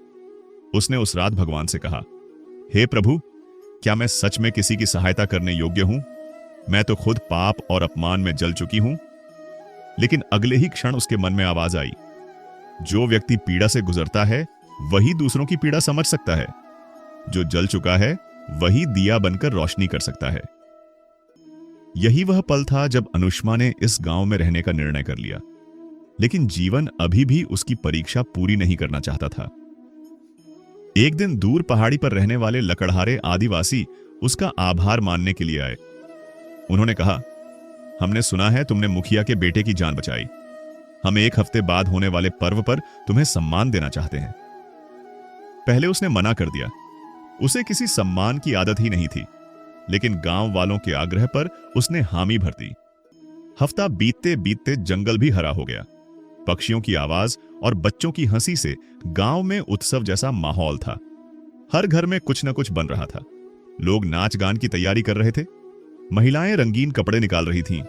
उसने उस रात भगवान से कहा, हे प्रभु, क्या मैं सच में किसी की सहायता करने योग्य हूं? मैं तो खुद पाप और अपमान में जल चुकी हूं। लेकिन अगले ही क्षण उसके मन में आवाज आई, जो व्यक्ति पीड़ा से गुजरता है वही दूसरों की पीड़ा समझ सकता है। जो जल चुका है वही दिया बनकर रोशनी कर सकता है। यही वह पल था जब अनुष्मा ने इस गांव में रहने का निर्णय कर लिया। लेकिन जीवन अभी भी उसकी परीक्षा पूरी नहीं करना चाहता था। एक दिन दूर पहाड़ी पर रहने वाले लकड़हारे आदिवासी उसका आभार मानने के लिए आए। उन्होंने कहा, हमने सुना है तुमने मुखिया के बेटे की जान बचाई। हम 1 हफ्ते बाद होने वाले पर्व पर तुम्हें सम्मान देना चाहते हैं। पहले उसने मना कर दिया। उसे किसी सम्मान की आदत ही नहीं थी। लेकिन गांव वालों के आग्रह पर उसने हामी भर दी। हफ्ता बीतते बीतते जंगल भी हरा हो गया। पक्षियों की आवाज और बच्चों की हंसी से गांव में उत्सव जैसा माहौल था। हर घर में कुछ न कुछ बन रहा था। लोग नाच गान की तैयारी कर रहे थे। महिलाएं रंगीन कपड़े निकाल रही थीं।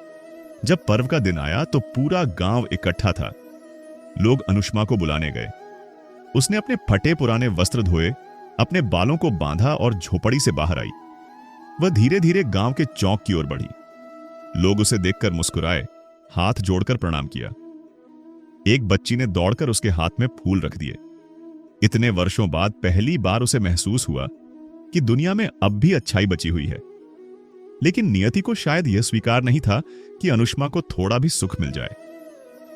जब पर्व का दिन आया तो पूरा गांव इकट्ठा था। लोग अनुष्मा को बुलाने गए। उसने अपने फटे पुराने वस्त्र धोए, अपने बालों को बांधा और झोपड़ी से बाहर आई। वह धीरे धीरे गांव के चौक की ओर बढ़ी। लोग उसे देखकर मुस्कुराए, हाथ जोड़कर प्रणाम किया। एक बच्ची ने दौड़कर उसके हाथ में फूल रख दिए। इतने वर्षों बाद पहली बार उसे महसूस हुआ कि दुनिया में अब भी अच्छाई बची हुई है। लेकिन नियति को शायद यह स्वीकार नहीं था कि अनुष्मा को थोड़ा भी सुख मिल जाए।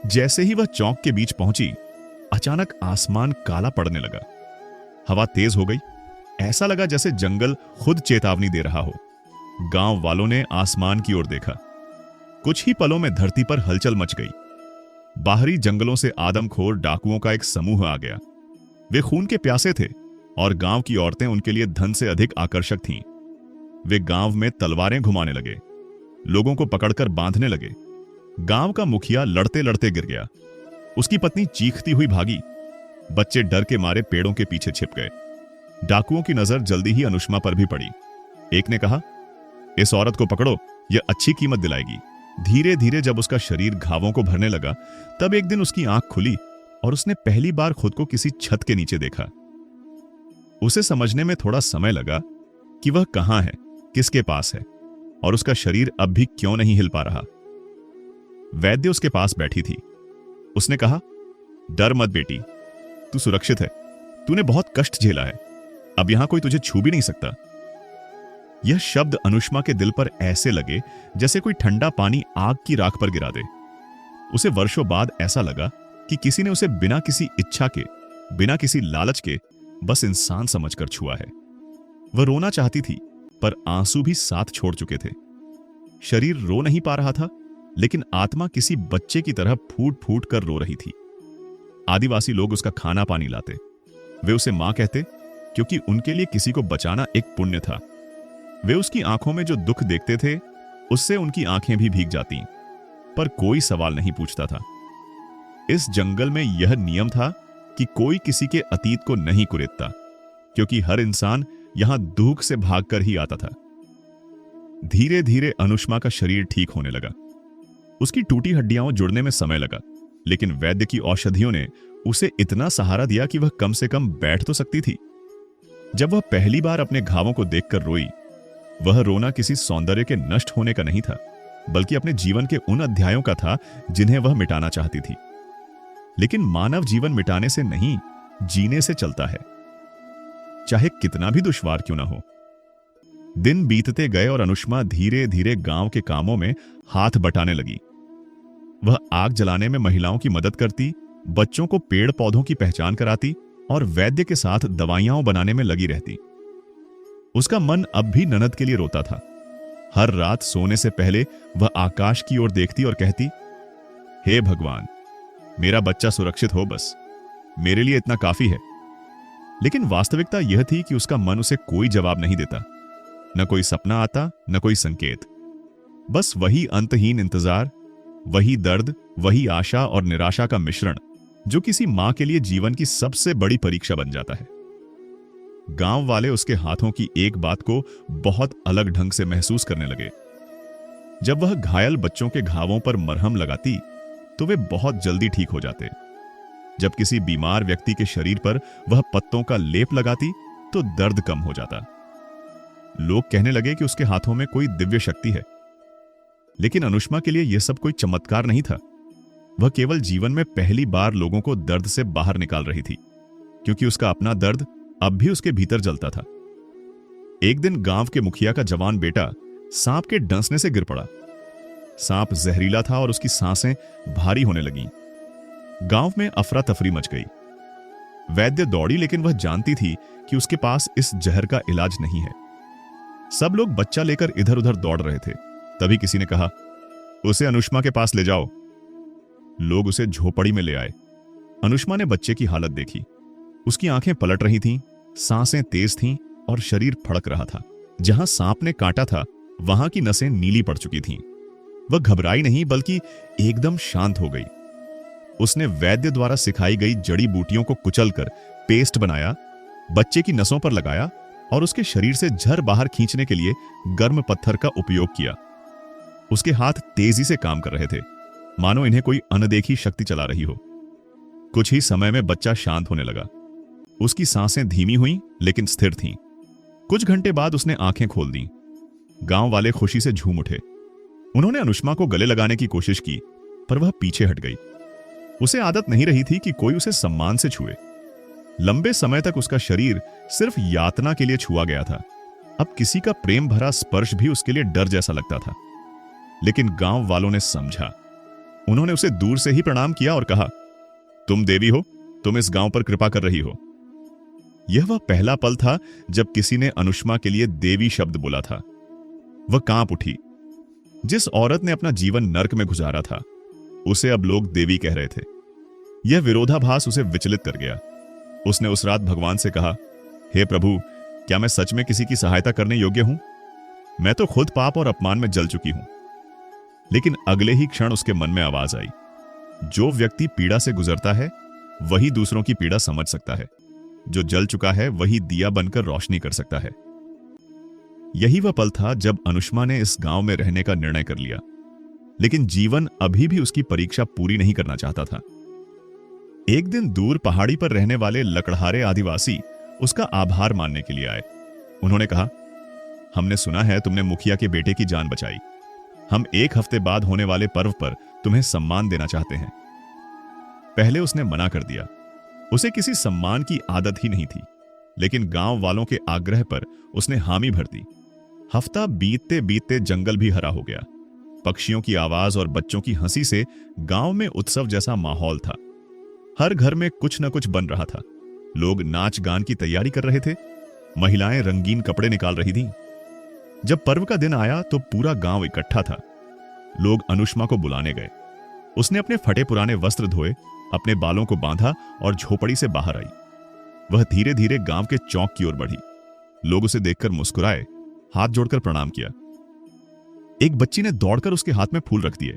जैसे ही वह चौक के बीच पहुंची, अचानक आसमान काला पड़ने लगा। हवा तेज हो गई। ऐसा लगा जैसे जंगल खुद चेतावनी दे रहा हो। गांव वालों ने आसमान की ओर देखा। कुछ ही पलों में धरती पर हलचल मच गई। बाहरी जंगलों से आदमखोर डाकुओं का एक समूह आ गया। वे खून के प्यासे थे और गांव की औरतें उनके लिए धन से अधिक आकर्षक थीं। वे गांव में तलवारें घुमाने लगे, लोगों को पकड़कर बांधने लगे। गांव का मुखिया लड़ते लड़ते गिर गया। उसकी पत्नी चीखती हुई भागी। बच्चे डर के मारे पेड़ों के पीछे छिप गए। डाकुओं की नजर जल्दी ही अनुष्मा पर भी पड़ी। एक ने कहा, इस औरत को पकड़ो, यह अच्छी कीमत दिलाएगी। धीरे धीरे जब उसका शरीर घावों को भरने लगा, तब एक दिन उसकी आंख खुली और उसने पहली बार खुद को किसी छत के नीचे देखा। उसे समझने में थोड़ा समय लगा कि वह कहां है, किसके पास है और उसका शरीर अब भी क्यों नहीं हिल पा रहा। वैद्य उसके पास बैठी थी। उसने कहा, डर मत बेटी, तू सुरक्षित है। तूने बहुत कष्ट झेला है। अब यहां कोई तुझे छू भी नहीं सकता। यह शब्द अनुष्मा के दिल पर ऐसे लगे जैसे कोई ठंडा पानी आग की राख पर गिरा दे। उसे वर्षों बाद ऐसा लगा कि किसी ने उसे बिना किसी इच्छा के, बिना किसी लालच के बस इंसान समझकर छुआ है। वह रोना चाहती थी, पर आंसू भी साथ छोड़ चुके थे। शरीर रो नहीं पा रहा था, लेकिन आत्मा किसी बच्चे की तरह फूट फूट कर रो रही थी। आदिवासी लोग उसका खाना पानी लाते। वे उसे मां कहते, क्योंकि उनके लिए किसी को बचाना एक पुण्य था। वे उसकी आंखों में जो दुख देखते थे, उससे उनकी आंखें भी भीग जाती, पर कोई सवाल नहीं पूछता था। इस जंगल में यह नियम था कि कोई किसी के अतीत को नहीं कुरेदता, क्योंकि हर इंसान यहां दुख से भागकर ही आता था। धीरे धीरे अनुष्मा का शरीर ठीक होने लगा। उसकी टूटी हड्डियां जुड़ने में समय लगा, लेकिन वैद्य की औषधियों ने उसे इतना सहारा दिया कि वह कम से कम बैठ तो सकती थी। जब वह पहली बार अपने घावों को देखकर रोई, वह रोना किसी सौंदर्य के नष्ट होने का नहीं था, बल्कि अपने जीवन के उन अध्यायों का था जिन्हें वह मिटाना चाहती थी। लेकिन मानव जीवन मिटाने से नहीं, जीने से चलता है, चाहे कितना भी दुश्वार क्यों ना हो। दिन बीतते गए और अनुष्मा धीरे धीरे गांव के कामों में हाथ बटाने लगी। वह आग जलाने में महिलाओं की मदद करती, बच्चों को पेड़ पौधों की पहचान कराती और वैद्य के साथ दवाइयां बनाने में लगी रहती। उसका मन अब भी ननद के लिए रोता था। हर रात सोने से पहले वह आकाश की ओर देखती और कहती, हे भगवान, मेरा बच्चा सुरक्षित हो, बस मेरे लिए इतना काफी है। लेकिन वास्तविकता यह थी कि उसका मन उसे कोई जवाब नहीं देता। न कोई सपना आता, न कोई संकेत। बस वही अंतहीन इंतजार, वही दर्द, वही आशा और निराशा का मिश्रण जो किसी मां के लिए जीवन की सबसे बड़ी परीक्षा बन जाता है। गांव वाले उसके हाथों की एक बात को बहुत अलग ढंग से महसूस करने लगे। जब वह घायल बच्चों के घावों पर मरहम लगाती तो वे बहुत जल्दी ठीक हो जाते। जब किसी बीमार व्यक्ति के शरीर पर वह पत्तों का लेप लगाती तो दर्द कम हो जाता। लोग कहने लगे कि उसके हाथों में कोई दिव्य शक्ति है, लेकिन अनुष्मा के लिए यह सब कोई चमत्कार नहीं था। वह केवल जीवन में पहली बार लोगों को दर्द से बाहर निकाल रही थी, क्योंकि उसका अपना दर्द अब भी उसके भीतर जलता था। एक दिन गांव के मुखिया का जवान बेटा सांप के डंसने से गिर पड़ा। सांप जहरीला था और उसकी सांसें भारी होने लगीं। गांव में अफरा तफरी मच गई। वैद्य दौड़ी, लेकिन वह जानती थी कि उसके पास इस जहर का इलाज नहीं है। सब लोग बच्चा लेकर इधर उधर दौड़ रहे थे। तभी किसी ने कहा, उसे अनुष्मा के पास ले जाओ। लोग उसे झोपड़ी में ले आए। अनुष्मा ने बच्चे की हालत देखी। उसकी आंखें पलट रही थीं, सांसें तेज थीं और शरीर फड़क रहा था। जहां सांप ने काटा था वहां की नसें नीली पड़ चुकी थीं। वह घबराई नहीं, बल्कि एकदम शांत हो गई। उसने वैद्य द्वारा सिखाई गई जड़ी बूटियों को कुचलकर पेस्ट बनाया, बच्चे की नसों पर लगाया और उसके शरीर से जहर बाहर खींचने के लिए गर्म पत्थर का उपयोग किया। उसके हाथ तेजी से काम कर रहे थे, मानो इन्हें कोई अनदेखी शक्ति चला रही हो। कुछ ही समय में बच्चा शांत होने लगा। उसकी सांसें धीमी हुईं, लेकिन स्थिर थीं। कुछ घंटे बाद उसने आंखें खोल दी। गांव वाले खुशी से झूम उठे। उन्होंने अनुष्मा को गले लगाने की कोशिश की, पर वह पीछे हट गई। उसे आदत नहीं रही थी कि कोई उसे सम्मान से छुए। लंबे समय तक उसका शरीर सिर्फ यातना के लिए छुआ गया था। अब किसी का प्रेम भरा स्पर्श भी उसके लिए डर जैसा लगता था। लेकिन गांव वालों ने समझा। उन्होंने उसे दूर से ही प्रणाम किया और कहा, तुम देवी हो, तुम इस गांव पर कृपा कर रही हो। यह वह पहला पल था जब किसी ने अनुष्मा के लिए देवी शब्द बोला था। वह कांप उठी। जिस औरत ने अपना जीवन नर्क में गुजारा था, उसे अब लोग देवी कह रहे थे। यह विरोधाभास उसे विचलित कर गया। उसने उस रात भगवान से कहा, हे प्रभु, क्या मैं सच में किसी की सहायता करने योग्य हूं? मैं तो खुद पाप और अपमान में जल चुकी हूं। लेकिन अगले ही क्षण उसके मन में आवाज आई, जो व्यक्ति पीड़ा से गुजरता है वही दूसरों की पीड़ा समझ सकता है। जो जल चुका है वही दिया बनकर रोशनी कर सकता है। यही वह पल था जब अनुष्मा ने इस गांव में रहने का निर्णय कर लिया। लेकिन जीवन अभी भी उसकी परीक्षा पूरी नहीं करना चाहता था। एक दिन दूर पहाड़ी पर रहने वाले लकड़हारे आदिवासी उसका आभार मानने के लिए आए। उन्होंने कहा, हमने सुना है तुमने मुखिया के बेटे की जान बचाई। हम 1 हफ्ते बाद होने वाले पर्व पर तुम्हें सम्मान देना चाहते हैं। पहले उसने मना कर दिया। उसे किसी सम्मान की आदत ही नहीं थी, लेकिन गांव वालों के आग्रह पर उसने हामी भर दी। हफ्ता बीतते बीतते जंगल भी हरा हो गया। पक्षियों की आवाज और बच्चों की हंसी से गांव में उत्सव जैसा माहौल था। हर घर में कुछ न कुछ बन रहा था। लोग नाच गान की तैयारी कर रहे थे। महिलाएं रंगीन कपड़े निकाल रही थीं। जब पर्व का दिन आया तो पूरा गांव इकट्ठा था। लोग अनुष्मा को बुलाने गए। उसने अपने फटे पुराने वस्त्र धोए, अपने बालों को बांधा और झोपड़ी से बाहर आई। वह धीरे धीरे गांव के चौक की ओर बढ़ी। लोग उसे देखकर मुस्कुराए, हाथ जोड़कर प्रणाम किया। एक बच्ची ने दौड़कर उसके हाथ में फूल रख दिए।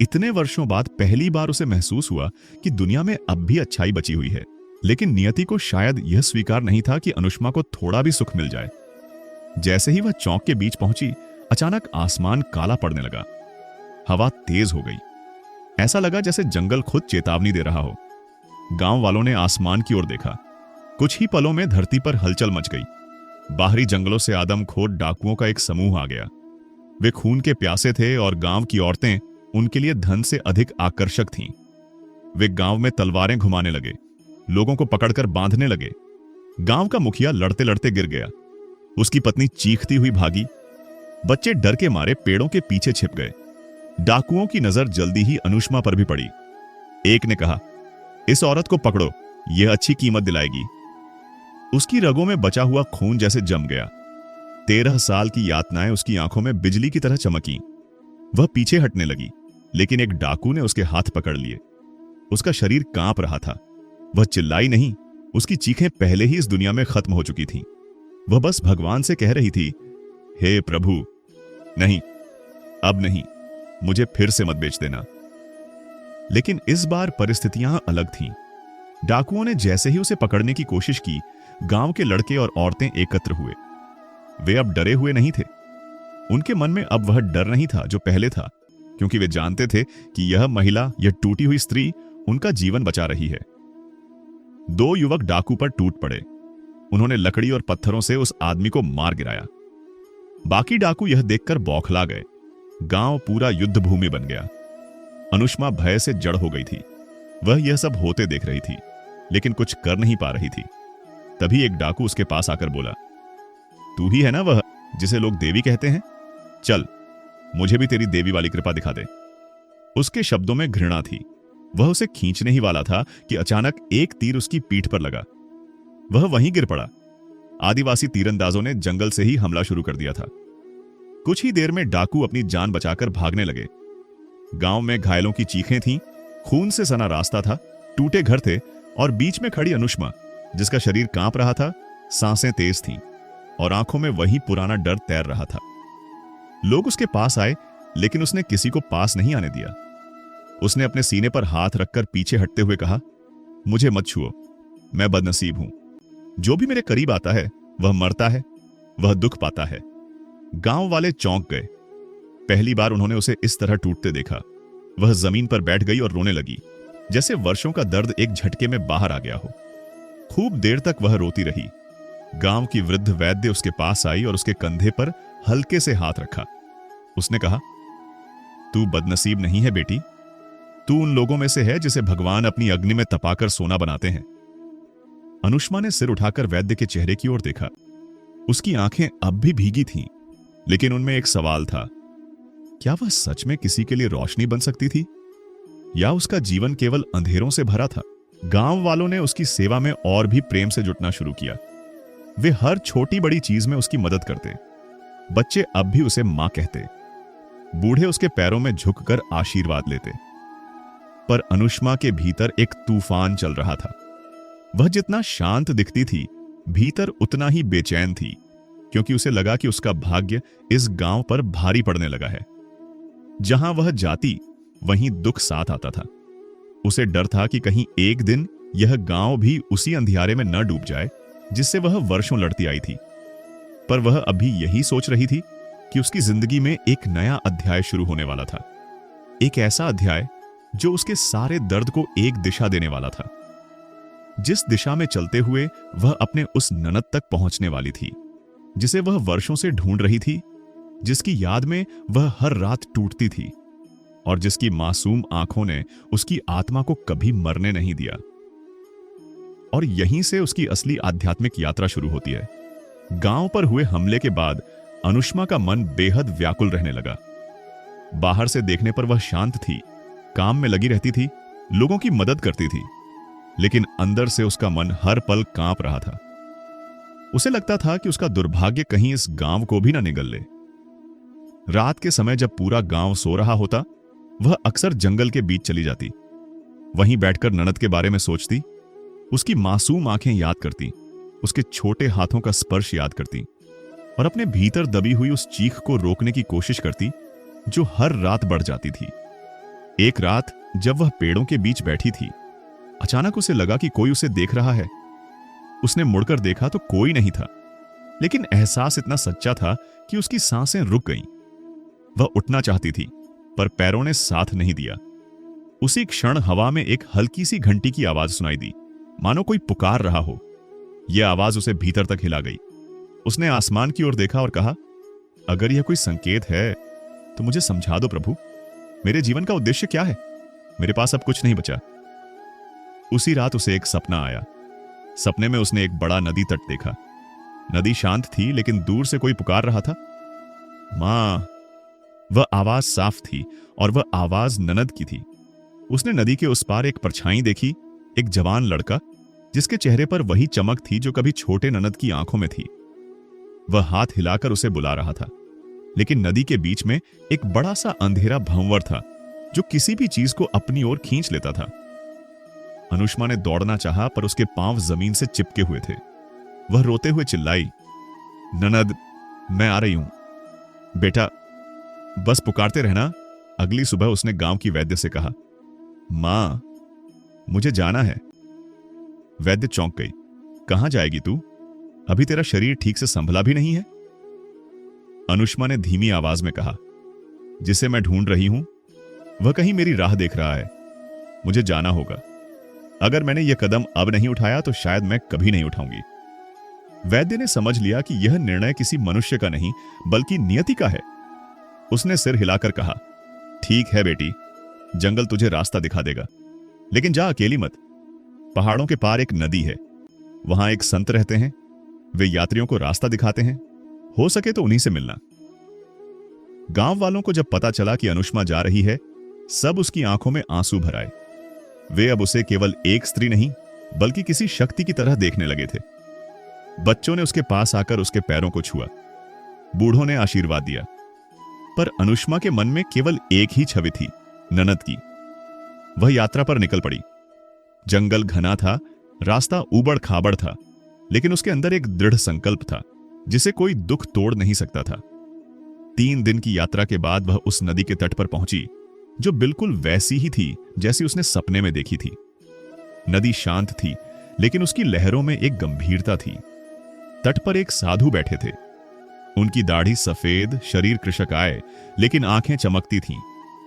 इतने वर्षों बाद पहली बार उसे महसूस हुआ कि दुनिया में अब भी अच्छाई बची हुई है। लेकिन नियति को शायद यह स्वीकार नहीं था कि अनुष्मा को थोड़ा भी सुख मिल जाए। जैसे ही वह चौक के बीच पहुंची, अचानक आसमान काला पड़ने लगा। हवा तेज हो गई। ऐसा लगा जैसे जंगल खुद चेतावनी दे रहा हो। गांव वालों ने आसमान की ओर देखा। कुछ ही पलों में धरती पर हलचल मच गई। बाहरी जंगलों से आदमखोर डाकुओं का एक समूह आ गया। वे खून के प्यासे थे और गांव की औरतें उनके लिए धन से अधिक आकर्षक थीं। वे गांव में तलवारें घुमाने लगे, लोगों को पकड़कर बांधने लगे। गांव का मुखिया लड़ते लड़ते गिर गया। उसकी पत्नी चीखती हुई भागी। बच्चे डर के मारे पेड़ों के पीछे छिप गए। डाकुओं की नजर जल्दी ही अनुष्मा पर भी पड़ी। एक ने कहा, इस औरत को पकड़ो, यह अच्छी कीमत दिलाएगी। उसकी रगों में बचा हुआ खून जैसे जम गया। 13 साल की यातनाएं उसकी आंखों में बिजली की तरह चमकी। वह पीछे हटने लगी, लेकिन एक डाकू ने उसके हाथ पकड़ लिए। उसका शरीर कांप रहा था। वह चिल्लाई नहीं। उसकी चीखें पहले ही इस दुनिया में खत्म हो चुकी थीं। वह बस भगवान से कह रही थी, हे प्रभु, नहीं, अब नहीं, मुझे फिर से मत बेच देना। लेकिन इस बार परिस्थितियां अलग थीं। डाकुओं ने जैसे ही उसे पकड़ने की कोशिश की, गांव के लड़के और औरतें एकत्र हुए। वे अब डरे हुए नहीं थे। उनके मन में अब वह डर नहीं था जो पहले था, क्योंकि वे जानते थे कि यह महिला, यह टूटी हुई स्त्री उनका जीवन बचा रही है। दो युवक डाकू पर टूट पड़े। उन्होंने लकड़ी और पत्थरों से उस आदमी को मार गिराया। बाकी डाकू यह देखकर बौखला गए। गांव पूरा युद्ध भूमि बन गया। अनुष्मा भय से जड़ हो गई थी। वह यह सब होते देख रही थी, लेकिन कुछ कर नहीं पा रही थी। तभी एक डाकू उसके पास आकर बोला, तू ही है ना वह जिसे लोग देवी कहते हैं? चल, मुझे भी तेरी देवी वाली कृपा दिखा दे। उसके शब्दों में घृणा थी। वह उसे खींचने ही वाला था कि अचानक एक तीर उसकी पीठ पर लगा। वह वहीं गिर पड़ा। आदिवासी तीरंदाजों ने जंगल से ही हमला शुरू कर दिया था। कुछ ही देर में डाकू अपनी जान बचाकर भागने लगे। गांव में घायलों की चीखें थीं, खून से सना रास्ता था, टूटे घर थे और बीच में खड़ी अनुष्मा, जिसका शरीर कांप रहा था, सांसें तेज थीं और आंखों में वही पुराना डर तैर रहा था। लोग उसके पास आए, लेकिन उसने किसी को पास नहीं आने दिया। उसने अपने सीने पर हाथ रखकर पीछे हटते हुए कहा, मुझे मत छुओ, मैं बदनसीब हूं। जो भी मेरे करीब आता है वह मरता है, वह दुख पाता है। गांव वाले चौंक गए। पहली बार उन्होंने उसे इस तरह टूटते देखा। वह जमीन पर बैठ गई और रोने लगी, जैसे वर्षों का दर्द एक झटके में बाहर आ गया हो। खूब देर तक वह रोती रही। गांव की वृद्ध वैद्य उसके पास आई और उसके कंधे पर हल्के से हाथ रखा। उसने कहा, तू बदनसीब नहीं है बेटी, तू उन लोगों में से है जिसे भगवान अपनी अग्नि में तपाकर सोना बनाते हैं। अनुष्मा ने सिर उठाकर वैद्य के चेहरे की ओर देखा। उसकी आंखें अब भी भीगी थीं, लेकिन उनमें एक सवाल था, क्या वह सच में किसी के लिए रोशनी बन सकती थी, या उसका जीवन केवल अंधेरों से भरा था? गांव वालों ने उसकी सेवा में और भी प्रेम से जुटना शुरू किया। वे हर छोटी बड़ी चीज में उसकी मदद करते। बच्चे अब भी उसे मां कहते। बूढ़े उसके पैरों में झुककर आशीर्वाद लेते। पर अनुष्मा के भीतर एक तूफान चल रहा था। वह जितना शांत दिखती थी, भीतर उतना ही बेचैन थी, क्योंकि उसे लगा कि उसका भाग्य इस गांव पर भारी पड़ने लगा है। जहां वह जाती वहीं दुख साथ आता था। उसे डर था कि कहीं एक दिन यह गांव भी उसी अंधियारे में न डूब जाए जिससे वह वर्षों लड़ती आई थी। पर वह अभी यही सोच रही थी कि उसकी जिंदगी में एक नया अध्याय शुरू होने वाला था। एक ऐसा अध्याय जो उसके सारे दर्द को एक दिशा देने वाला था। जिस दिशा में चलते हुए वह अपने उस ननद तक पहुंचने वाली थी, जिसे वह वर्षों से ढूंढ रही थी, जिसकी याद में वह हर रात टूटती थी और जिसकी मासूम आंखों ने उसकी आत्मा को कभी मरने नहीं दिया। और यहीं से उसकी असली आध्यात्मिक यात्रा शुरू होती है। गांव पर हुए हमले के बाद अनुष्मा का मन बेहद व्याकुल रहने लगा। बाहर से देखने पर वह शांत थी, काम में लगी रहती थी, लोगों की मदद करती थी, लेकिन अंदर से उसका मन हर पल कांप रहा था। उसे लगता था कि उसका दुर्भाग्य कहीं इस गांव को भी न निगल ले। रात के समय जब पूरा गांव सो रहा होता, वह अक्सर जंगल के बीच चली जाती। वहीं बैठकर ननद के बारे में सोचती, उसकी मासूम आंखें याद करती, उसके छोटे हाथों का स्पर्श याद करती और अपने भीतर दबी हुई उस चीख को रोकने की कोशिश करती जो हर रात बढ़ जाती थी। एक रात जब वह पेड़ों के बीच बैठी थी, अचानक उसे लगा कि कोई उसे देख रहा है। उसने मुड़कर देखा तो कोई नहीं था, लेकिन एहसास इतना सच्चा था कि उसकी सांसें रुक गईं। वह उठना चाहती थी, पर पैरों ने साथ नहीं दिया। उसी क्षण हवा में एक हल्की सी घंटी की आवाज सुनाई दी, मानो कोई पुकार रहा हो। यह आवाज उसे भीतर तक हिला गई। उसने आसमान की ओर देखा और कहा, अगर यह कोई संकेत है तो मुझे समझा दो प्रभु, मेरे जीवन का उद्देश्य क्या है? मेरे पास अब कुछ नहीं बचा। उसी रात उसे एक सपना आया। सपने में उसने एक बड़ा नदी तट देखा। नदी शांत थी, लेकिन दूर से कोई पुकार रहा था, मां। वह आवाज साफ थी और वह आवाज ननद की थी। उसने नदी के उस पार एक परछाई देखी, एक जवान लड़का जिसके चेहरे पर वही चमक थी जो कभी छोटे ननद की आंखों में थी। वह हाथ हिलाकर उसे बुला रहा था, लेकिन नदी के बीच में एक बड़ा सा अंधेरा भंवर था जो किसी भी चीज को अपनी ओर खींच लेता था। अनुष्मा ने दौड़ना चाहा, पर उसके पांव जमीन से चिपके हुए थे। वह रोते हुए चिल्लाई, ननद, मैं आ रही हूं। बेटा, बस पुकारते रहना। अगली सुबह उसने गांव की वैद्य से कहा, मां, मुझे जाना है। वैद्य चौंक गई। कहां जाएगी तू? अभी तेरा शरीर ठीक से संभला भी नहीं है। अनुष्मा ने धीमी आवाज में कहा, जिसे मैं ढूंढ रही हूं वह कहीं मेरी राह देख रहा है। मुझे जाना होगा। अगर मैंने यह कदम अब नहीं उठाया तो शायद मैं कभी नहीं उठाऊंगी। वैद्य ने समझ लिया कि यह निर्णय किसी मनुष्य का नहीं बल्कि नियति का है। उसने सिर हिलाकर कहा, ठीक है बेटी, जंगल तुझे रास्ता दिखा देगा, लेकिन जा अकेली मत। पहाड़ों के पार एक नदी है, वहां एक संत रहते हैं, वे यात्रियों को रास्ता दिखाते हैं। हो सके तो उन्हीं से मिलना। गांव वालों को जब पता चला कि अनुष्मा जा रही है, सब उसकी आंखों में आंसू भर आए। वे अब उसे केवल एक स्त्री नहीं बल्कि किसी शक्ति की तरह देखने लगे थे। बच्चों ने उसके पास आकर उसके पैरों को छुआ, बूढ़ों ने आशीर्वाद दिया, पर अनुष्मा के मन में केवल एक ही छवि थी, ननद की। वह यात्रा पर निकल पड़ी। जंगल घना था, रास्ता ऊबड़ खाबड़ था, लेकिन उसके अंदर एक दृढ़ संकल्प था जिसे कोई दुख तोड़ नहीं सकता था। 3 दिन की यात्रा के बाद वह उस नदी के तट पर पहुंची जो बिल्कुल वैसी ही थी जैसी उसने सपने में देखी थी। नदी शांत थी, लेकिन उसकी लहरों में एक गंभीरता थी। तट पर एक साधु बैठे थे। उनकी दाढ़ी सफेद, शरीर कृशकाय, लेकिन आंखें चमकती थीं,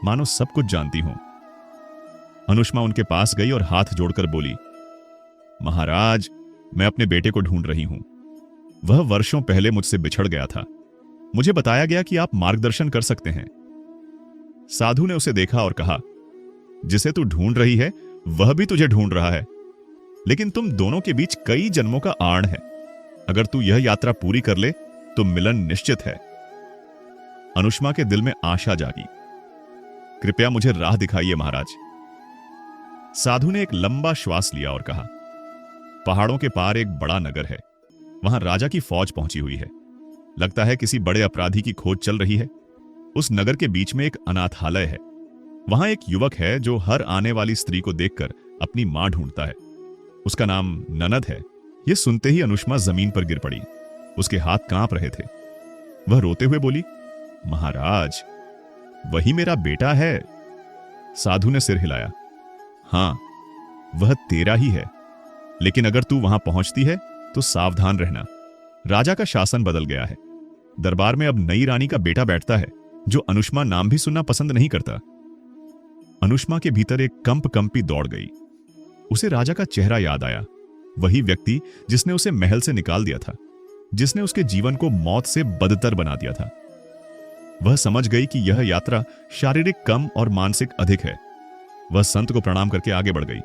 मानो सब कुछ जानती हों। अनुष्मा उनके पास गई और हाथ जोड़कर बोली, महाराज, मैं अपने बेटे को ढूंढ रही हूं। वह वर्षों पहले मुझसे बिछड़ गया था। मुझे बताया गया कि आप मार्गदर्शन कर सकते हैं। साधु ने उसे देखा और कहा, जिसे तू ढूंढ रही है वह भी तुझे ढूंढ रहा है, लेकिन तुम दोनों के बीच कई जन्मों का आड़ है। अगर तू यह यात्रा पूरी कर ले तो मिलन निश्चित है। अनुष्मा के दिल में आशा जागी। कृपया मुझे राह दिखाइए महाराज। साधु ने एक लंबा श्वास लिया और कहा, पहाड़ों के पार एक बड़ा नगर है, वहां राजा की फौज पहुंची हुई है। लगता है किसी बड़े अपराधी की खोज चल रही है। उस नगर के बीच में एक अनाथालय है। वहां एक युवक है जो हर आने वाली स्त्री को देखकर अपनी मां ढूंढता है। उसका नाम ननद है। यह सुनते ही अनुष्मा जमीन पर गिर पड़ी। उसके हाथ कांप रहे थे। वह रोते हुए बोली, महाराज, वही मेरा बेटा है। साधु ने सिर हिलाया, हां, वह तेरा ही है, लेकिन अगर तू वहां पहुंचती है तो सावधान रहना। राजा का शासन बदल गया है। दरबार में अब नई रानी का बेटा बैठता है जो अनुष्मा नाम भी सुनना पसंद नहीं करता। अनुष्मा के भीतर एक कंपी दौड़ गई। उसे राजा का चेहरा याद आया, वही व्यक्ति जिसने उसे महल से निकाल दिया था, जिसने उसके जीवन को मौत से बदतर बना दिया था। वह समझ गई कि यह यात्रा शारीरिक कम और मानसिक अधिक है। वह संत को प्रणाम करके आगे बढ़ गई।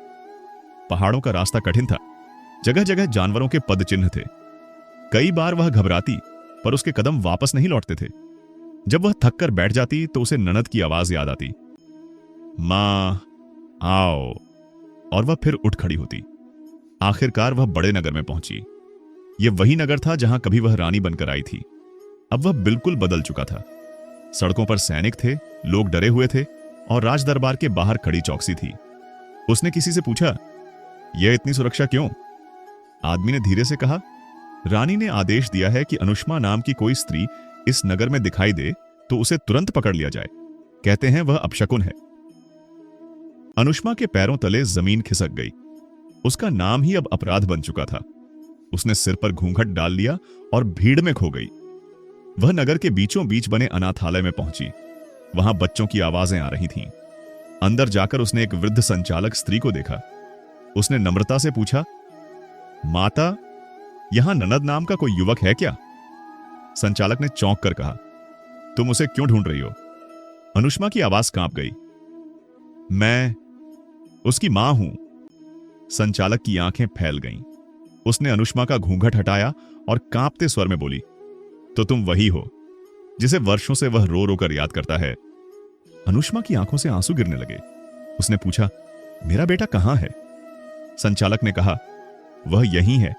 पहाड़ों का रास्ता कठिन था, जगह जगह जानवरों के पद चिन्ह थे। कई बार वह घबराती, पर उसके कदम वापस नहीं लौटते थे। जब वह थक कर बैठ जाती तो उसे ननद की आवाज याद आती, मां आओ, और वह फिर उठ खड़ी होती। आखिरकार वह बड़े नगर में पहुंची। यह वही नगर था जहां कभी वह रानी बनकर आई थी। अब वह बिल्कुल बदल चुका था। सड़कों पर सैनिक थे, लोग डरे हुए थे, और राज दरबार के बाहर कड़ी चौकसी थी। उसने किसी से पूछा, यह इतनी सुरक्षा क्यों? आदमी ने धीरे से कहा, रानी ने आदेश दिया है कि अनुष्मा नाम की कोई स्त्री इस नगर में दिखाई दे तो उसे तुरंत पकड़ लिया जाए। कहते हैं वह अपशकुन है। अनुष्मा के पैरों तले जमीन खिसक गई। उसका नाम ही अब अपराध बन चुका था। उसने सिर पर घूंघट डाल लिया और भीड़ में खो गई। वह नगर के बीचों बीच बने अनाथालय में पहुंची। वहां बच्चों की आवाजें आ रही थीं। अंदर जाकर उसने एक वृद्ध संचालक स्त्री को देखा। उसने नम्रता से पूछा, माता, यहां ननद नाम का कोई युवक है क्या? संचालक ने चौंक कर कहा, तुम उसे क्यों ढूंढ रही हो? अनुष्मा की आवाज कांप गई। मैं उसकी मां हूं। संचालक की आंखें फैल गईं। उसने अनुष्मा का घूंघट हटाया और कांपते स्वर में बोली, तो तुम वही हो जिसे वर्षों से वह रो रो कर याद करता है। अनुष्मा की आंखों से आंसू गिरने लगे। उसने पूछा, मेरा बेटा कहां है? संचालक ने कहा, वह यहीं है,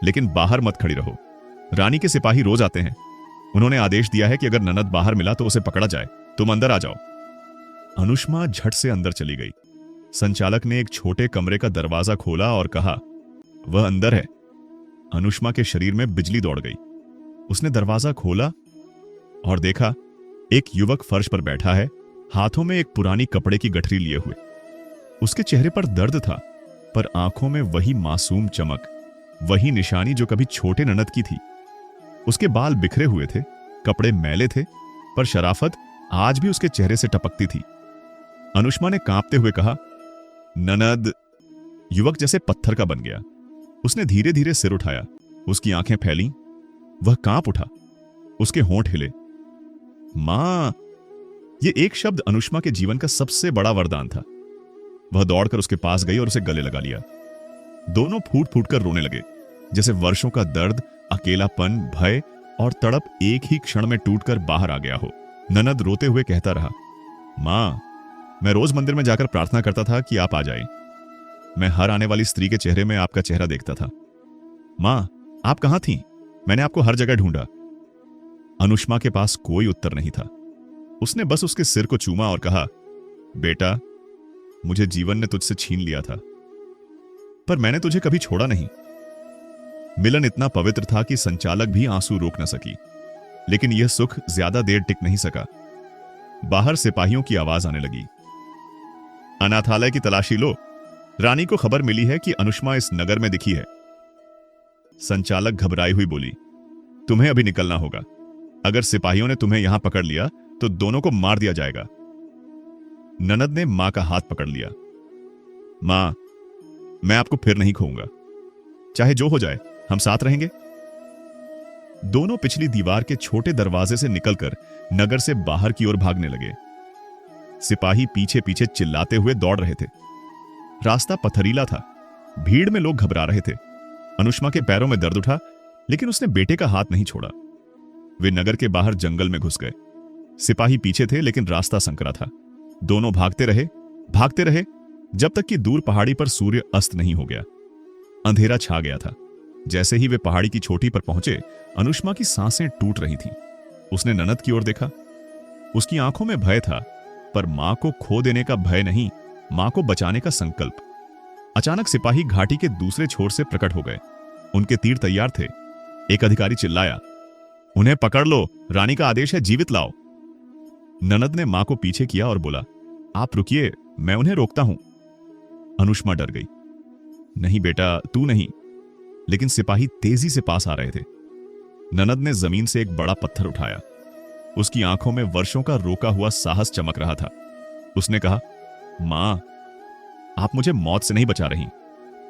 लेकिन बाहर मत खड़ी रहो। रानी के सिपाही रोज आते हैं। उन्होंने आदेश दिया है कि अगर ननद बाहर मिला तो उसे पकड़ा जाए। तुम अंदर आ जाओ। अनुष्मा झट से अंदर चली गई। संचालक ने एक छोटे कमरे का दरवाजा खोला और कहा, वह अंदर है। अनुष्मा के शरीर में बिजली दौड़ गई। उसने दरवाजा खोला और देखा एक युवक फर्श पर बैठा है, हाथों में एक पुरानी कपड़े की गठरी लिए हुए। उसके चेहरे पर दर्द था, पर आंखों में वही मासूम चमक, वही निशानी जो कभी छोटे ननद की थी। उसके बाल बिखरे हुए थे, कपड़े मैले थे, पर शराफत आज भी उसके चेहरे से टपकती थी। अनुष्मा ने कांपते हुए कहा, ननद। युवक जैसे पत्थर का बन गया। उसने धीरे धीरे सिर उठाया, उसकी आंखें फैलीं, वह कांप उठा, उसके होंठ हिले। मां। यह एक शब्द अनुष्मा के जीवन का सबसे बड़ा वरदान था। वह दौड़कर उसके पास गई और उसे गले लगा लिया। दोनों फूट फूट कर रोने लगे, जैसे वर्षों का दर्द, अकेलापन, भय और तड़प एक ही क्षण में टूटकर बाहर आ गया हो। ननद रोते हुए कहता रहा, मां, मैं रोज मंदिर में जाकर प्रार्थना करता था कि आप आ जाएं। मैं हर आने वाली स्त्री के चेहरे में आपका चेहरा देखता था। मां, आप कहां थीं? मैंने आपको हर जगह ढूंढा। अनुष्मा के पास कोई उत्तर नहीं था। उसने बस उसके सिर को चूमा और कहा, बेटा, मुझे जीवन ने तुझसे छीन लिया था, पर मैंने तुझे कभी छोड़ा नहीं। मिलन इतना पवित्र था कि संचालक भी आंसू रोक न सकी, लेकिन यह सुख ज्यादा देर टिक नहीं सका। बाहर सिपाहियों की आवाज आने लगी, अनाथालय की तलाशी लो। रानी को खबर मिली है कि अनुष्मा इस नगर में दिखी है। संचालक घबराई हुई बोली, तुम्हें अभी निकलना होगा। अगर सिपाहियों ने तुम्हें यहां पकड़ लिया तो दोनों को मार दिया जाएगा। ननद ने मां का हाथ पकड़ लिया। मां, मैं आपको फिर नहीं खोऊंगा, चाहे जो हो जाए, हम साथ रहेंगे। दोनों पिछली दीवार के छोटे दरवाजे से निकलकर नगर से बाहर की ओर भागने लगे। सिपाही पीछे पीछे चिल्लाते हुए दौड़ रहे थे। रास्ता पथरीला था, भीड़ में लोग घबरा रहे थे। अनुष्मा के पैरों में दर्द उठा, लेकिन उसने बेटे का हाथ नहीं छोड़ा। वे नगर के बाहर जंगल में घुस गए। सिपाही पीछे थे, लेकिन रास्ता संकरा था। दोनों भागते रहे, जब तक कि दूर पहाड़ी पर सूर्य अस्त नहीं हो गया। अंधेरा छा गया था। जैसे ही वे पहाड़ी की चोटी पर पहुंचे, अनुष्मा की सांसें टूट रही थीं। उसने ननद की ओर देखा। उसकी आंखों में भय था, पर मां को खो देने का भय नहीं, मां को बचाने का संकल्प। अचानक सिपाही घाटी के दूसरे छोर से प्रकट हो गए। उनके तीर तैयार थे। एक अधिकारी चिल्लाया, उन्हें पकड़ लो, रानी का आदेश है, जीवित लाओ। ननद ने मां को पीछे किया और बोला, आप रुकिए, मैं उन्हें रोकता हूं। अनुष्मा डर गई। नहीं बेटा, तू नहीं। लेकिन सिपाही तेजी से पास आ रहे थे। ननद ने जमीन से एक बड़ा पत्थर उठाया। उसकी आंखों में वर्षों का रोका हुआ साहस चमक रहा था। उसने कहा, मां, आप मुझे मौत से नहीं बचा रही,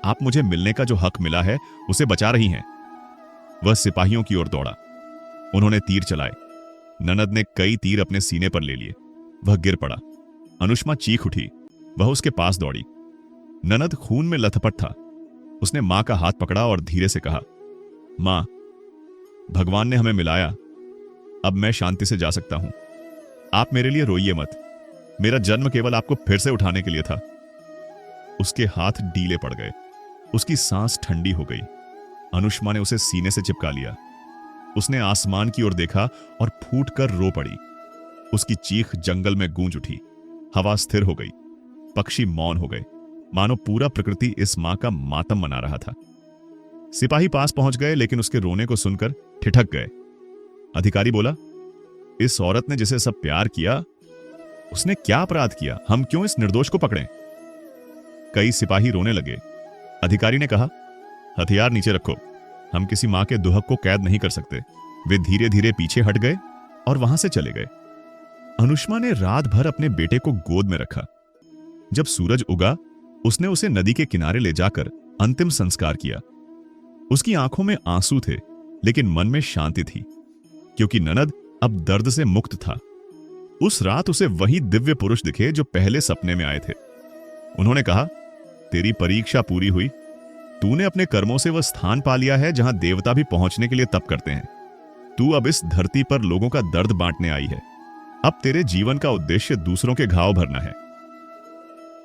आप मुझे मिलने का जो हक मिला है उसे बचा रही हैं। वह सिपाहियों की ओर दौड़ा। उन्होंने तीर चलाए। ननद ने कई तीर अपने सीने पर ले लिए। वह गिर पड़ा। अनुष्मा चीख उठी। वह उसके पास दौड़ी। ननद खून में लथपथ था। उसने मां का हाथ पकड़ा और धीरे से कहा, मां, भगवान ने हमें मिलाया, अब मैं शांति से जा सकता हूं। आप मेरे लिए रोइए मत। मेरा जन्म केवल आपको फिर से उठाने के लिए था। उसके हाथ ढीले पड़ गए। उसकी सांस ठंडी हो गई। अनुष्मा ने उसे सीने से चिपका लिया। उसने आसमान की ओर देखा और फूटकर रो पड़ी। उसकी चीख जंगल में गूंज उठी। हवा स्थिर हो गई। पक्षी मौन हो गए, मानो पूरा प्रकृति इस मां का मातम मना रहा था। सिपाही पास पहुंच गए, लेकिन उसके रोने को सुनकर ठिठक गए। अधिकारी बोला, इस औरत ने जिसे सब प्यार किया, उसने क्या अपराध किया? हम क्यों इस निर्दोष को पकड़ें? कई सिपाही रोने लगे। अधिकारी ने कहा, हथियार नीचे रखो, हम किसी मां के दुहक को कैद नहीं कर सकते। वे धीरे धीरे पीछे हट गए और वहां से चले गए। अनुष्मा ने रात भर अपने बेटे को गोद में रखा। जब सूरज उगा, उसने उसे नदी के किनारे ले जाकर अंतिम संस्कार किया। उसकी आंखों में आंसू थे, लेकिन मन में शांति थी, क्योंकि ननद अब दर्द से मुक्त था। उस रात उसे वही दिव्य पुरुष दिखे जो पहले सपने में आए थे। उन्होंने कहा, तेरी परीक्षा पूरी हुई। तूने अपने कर्मों से वह स्थान पा लिया है जहां देवता भी पहुंचने के लिए तप करते हैं। तू अब इस धरती पर लोगों का दर्द बांटने आई है। अब तेरे जीवन का उद्देश्य दूसरों के घाव भरना है।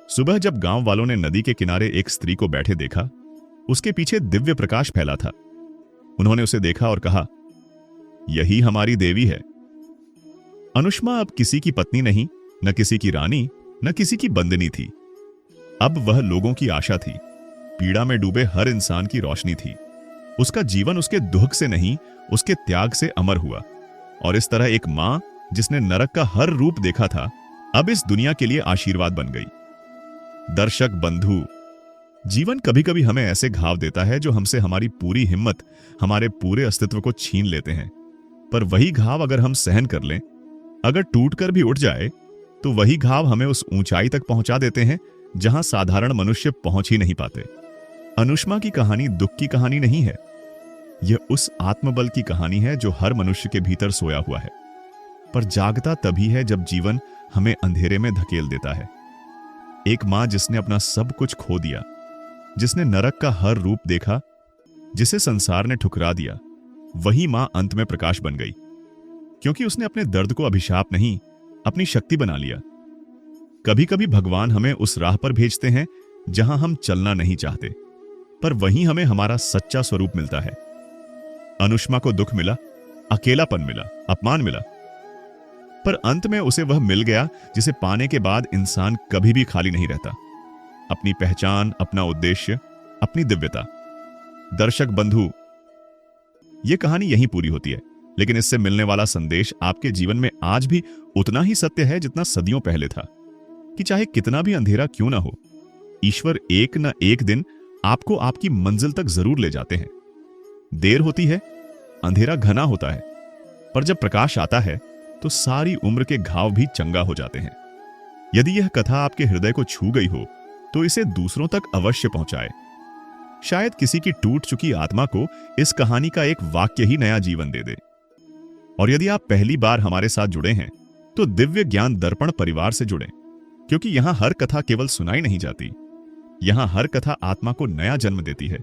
सुबह जब गांव वालों ने नदी के किनारे एक स्त्री को बैठे देखा, उसके पीछे दिव्य प्रकाश फैला था। उन्होंने उसे देखा और कहा, यही हमारी देवी है। अनुष्मा अब किसी की पत्नी नहीं, न किसी की रानी, न किसी की बंदनी थी। अब वह लोगों की आशा थी, पीड़ा में डूबे हर इंसान की रोशनी थी। उसका जीवन उसके दुख से नहीं, उसके त्याग से अमर हुआ। और इस तरह एक मां जिसने नरक का हर रूप देखा था, अब इस दुनिया के लिए आशीर्वाद बन गई। दर्शक बंधु, जीवन कभी कभी हमें ऐसे घाव देता है जो हमसे हमारी पूरी हिम्मत, हमारे पूरे अस्तित्व को छीन लेते हैं। पर वही घाव अगर हम सहन कर लें, अगर टूटकर भी उठ जाए, तो वही घाव हमें उस ऊंचाई तक पहुंचा देते हैं जहां साधारण मनुष्य पहुंच ही नहीं पाते। अनुष्मा की कहानी दुख की कहानी नहीं है, यह उस आत्मबल की कहानी है जो हर मनुष्य के भीतर सोया हुआ है, पर जागता तभी है जब जीवन हमें अंधेरे में धकेल देता है। एक मां जिसने अपना सब कुछ खो दिया, जिसने नरक का हर रूप देखा, जिसे संसार ने ठुकरा दिया, वही मां अंत में प्रकाश बन गई, क्योंकि उसने अपने दर्द को अभिशाप नहीं, अपनी शक्ति बना लिया। कभी कभी भगवान हमें उस राह पर भेजते हैं जहां हम चलना नहीं चाहते, पर वहीं हमें हमारा सच्चा स्वरूप मिलता है। अनुष्मा को दुख मिला, अकेलापन मिला, अपमान मिला, पर अंत में उसे वह मिल गया जिसे पाने के बाद इंसान कभी भी खाली नहीं रहता। अपनी पहचान, अपना उद्देश्य, अपनी दिव्यता। दर्शक बंधु, यह कहानी यहीं पूरी होती है, लेकिन इससे मिलने वाला संदेश आपके जीवन में आज भी उतना ही सत्य है जितना सदियों पहले था, कि चाहे कितना भी अंधेरा क्यों ना हो, ईश्वर एक न एक दिन आपको आपकी मंजिल तक जरूर ले जाते हैं। देर होती है, अंधेरा घना होता है, पर जब प्रकाश आता है तो सारी उम्र के घाव भी चंगा हो जाते हैं। यदि यह कथा आपके हृदय को छू गई हो तो इसे दूसरों तक अवश्य पहुंचाए। शायद किसी की टूट चुकी आत्मा को इस कहानी का एक वाक्य ही नया जीवन दे दे। और यदि आप पहली बार हमारे साथ जुड़े हैं तो दिव्य ज्ञान दर्पण परिवार से जुड़ें, क्योंकि यहां हर कथा केवल सुनाई नहीं जाती, यहां हर कथा आत्मा को नया जन्म देती है।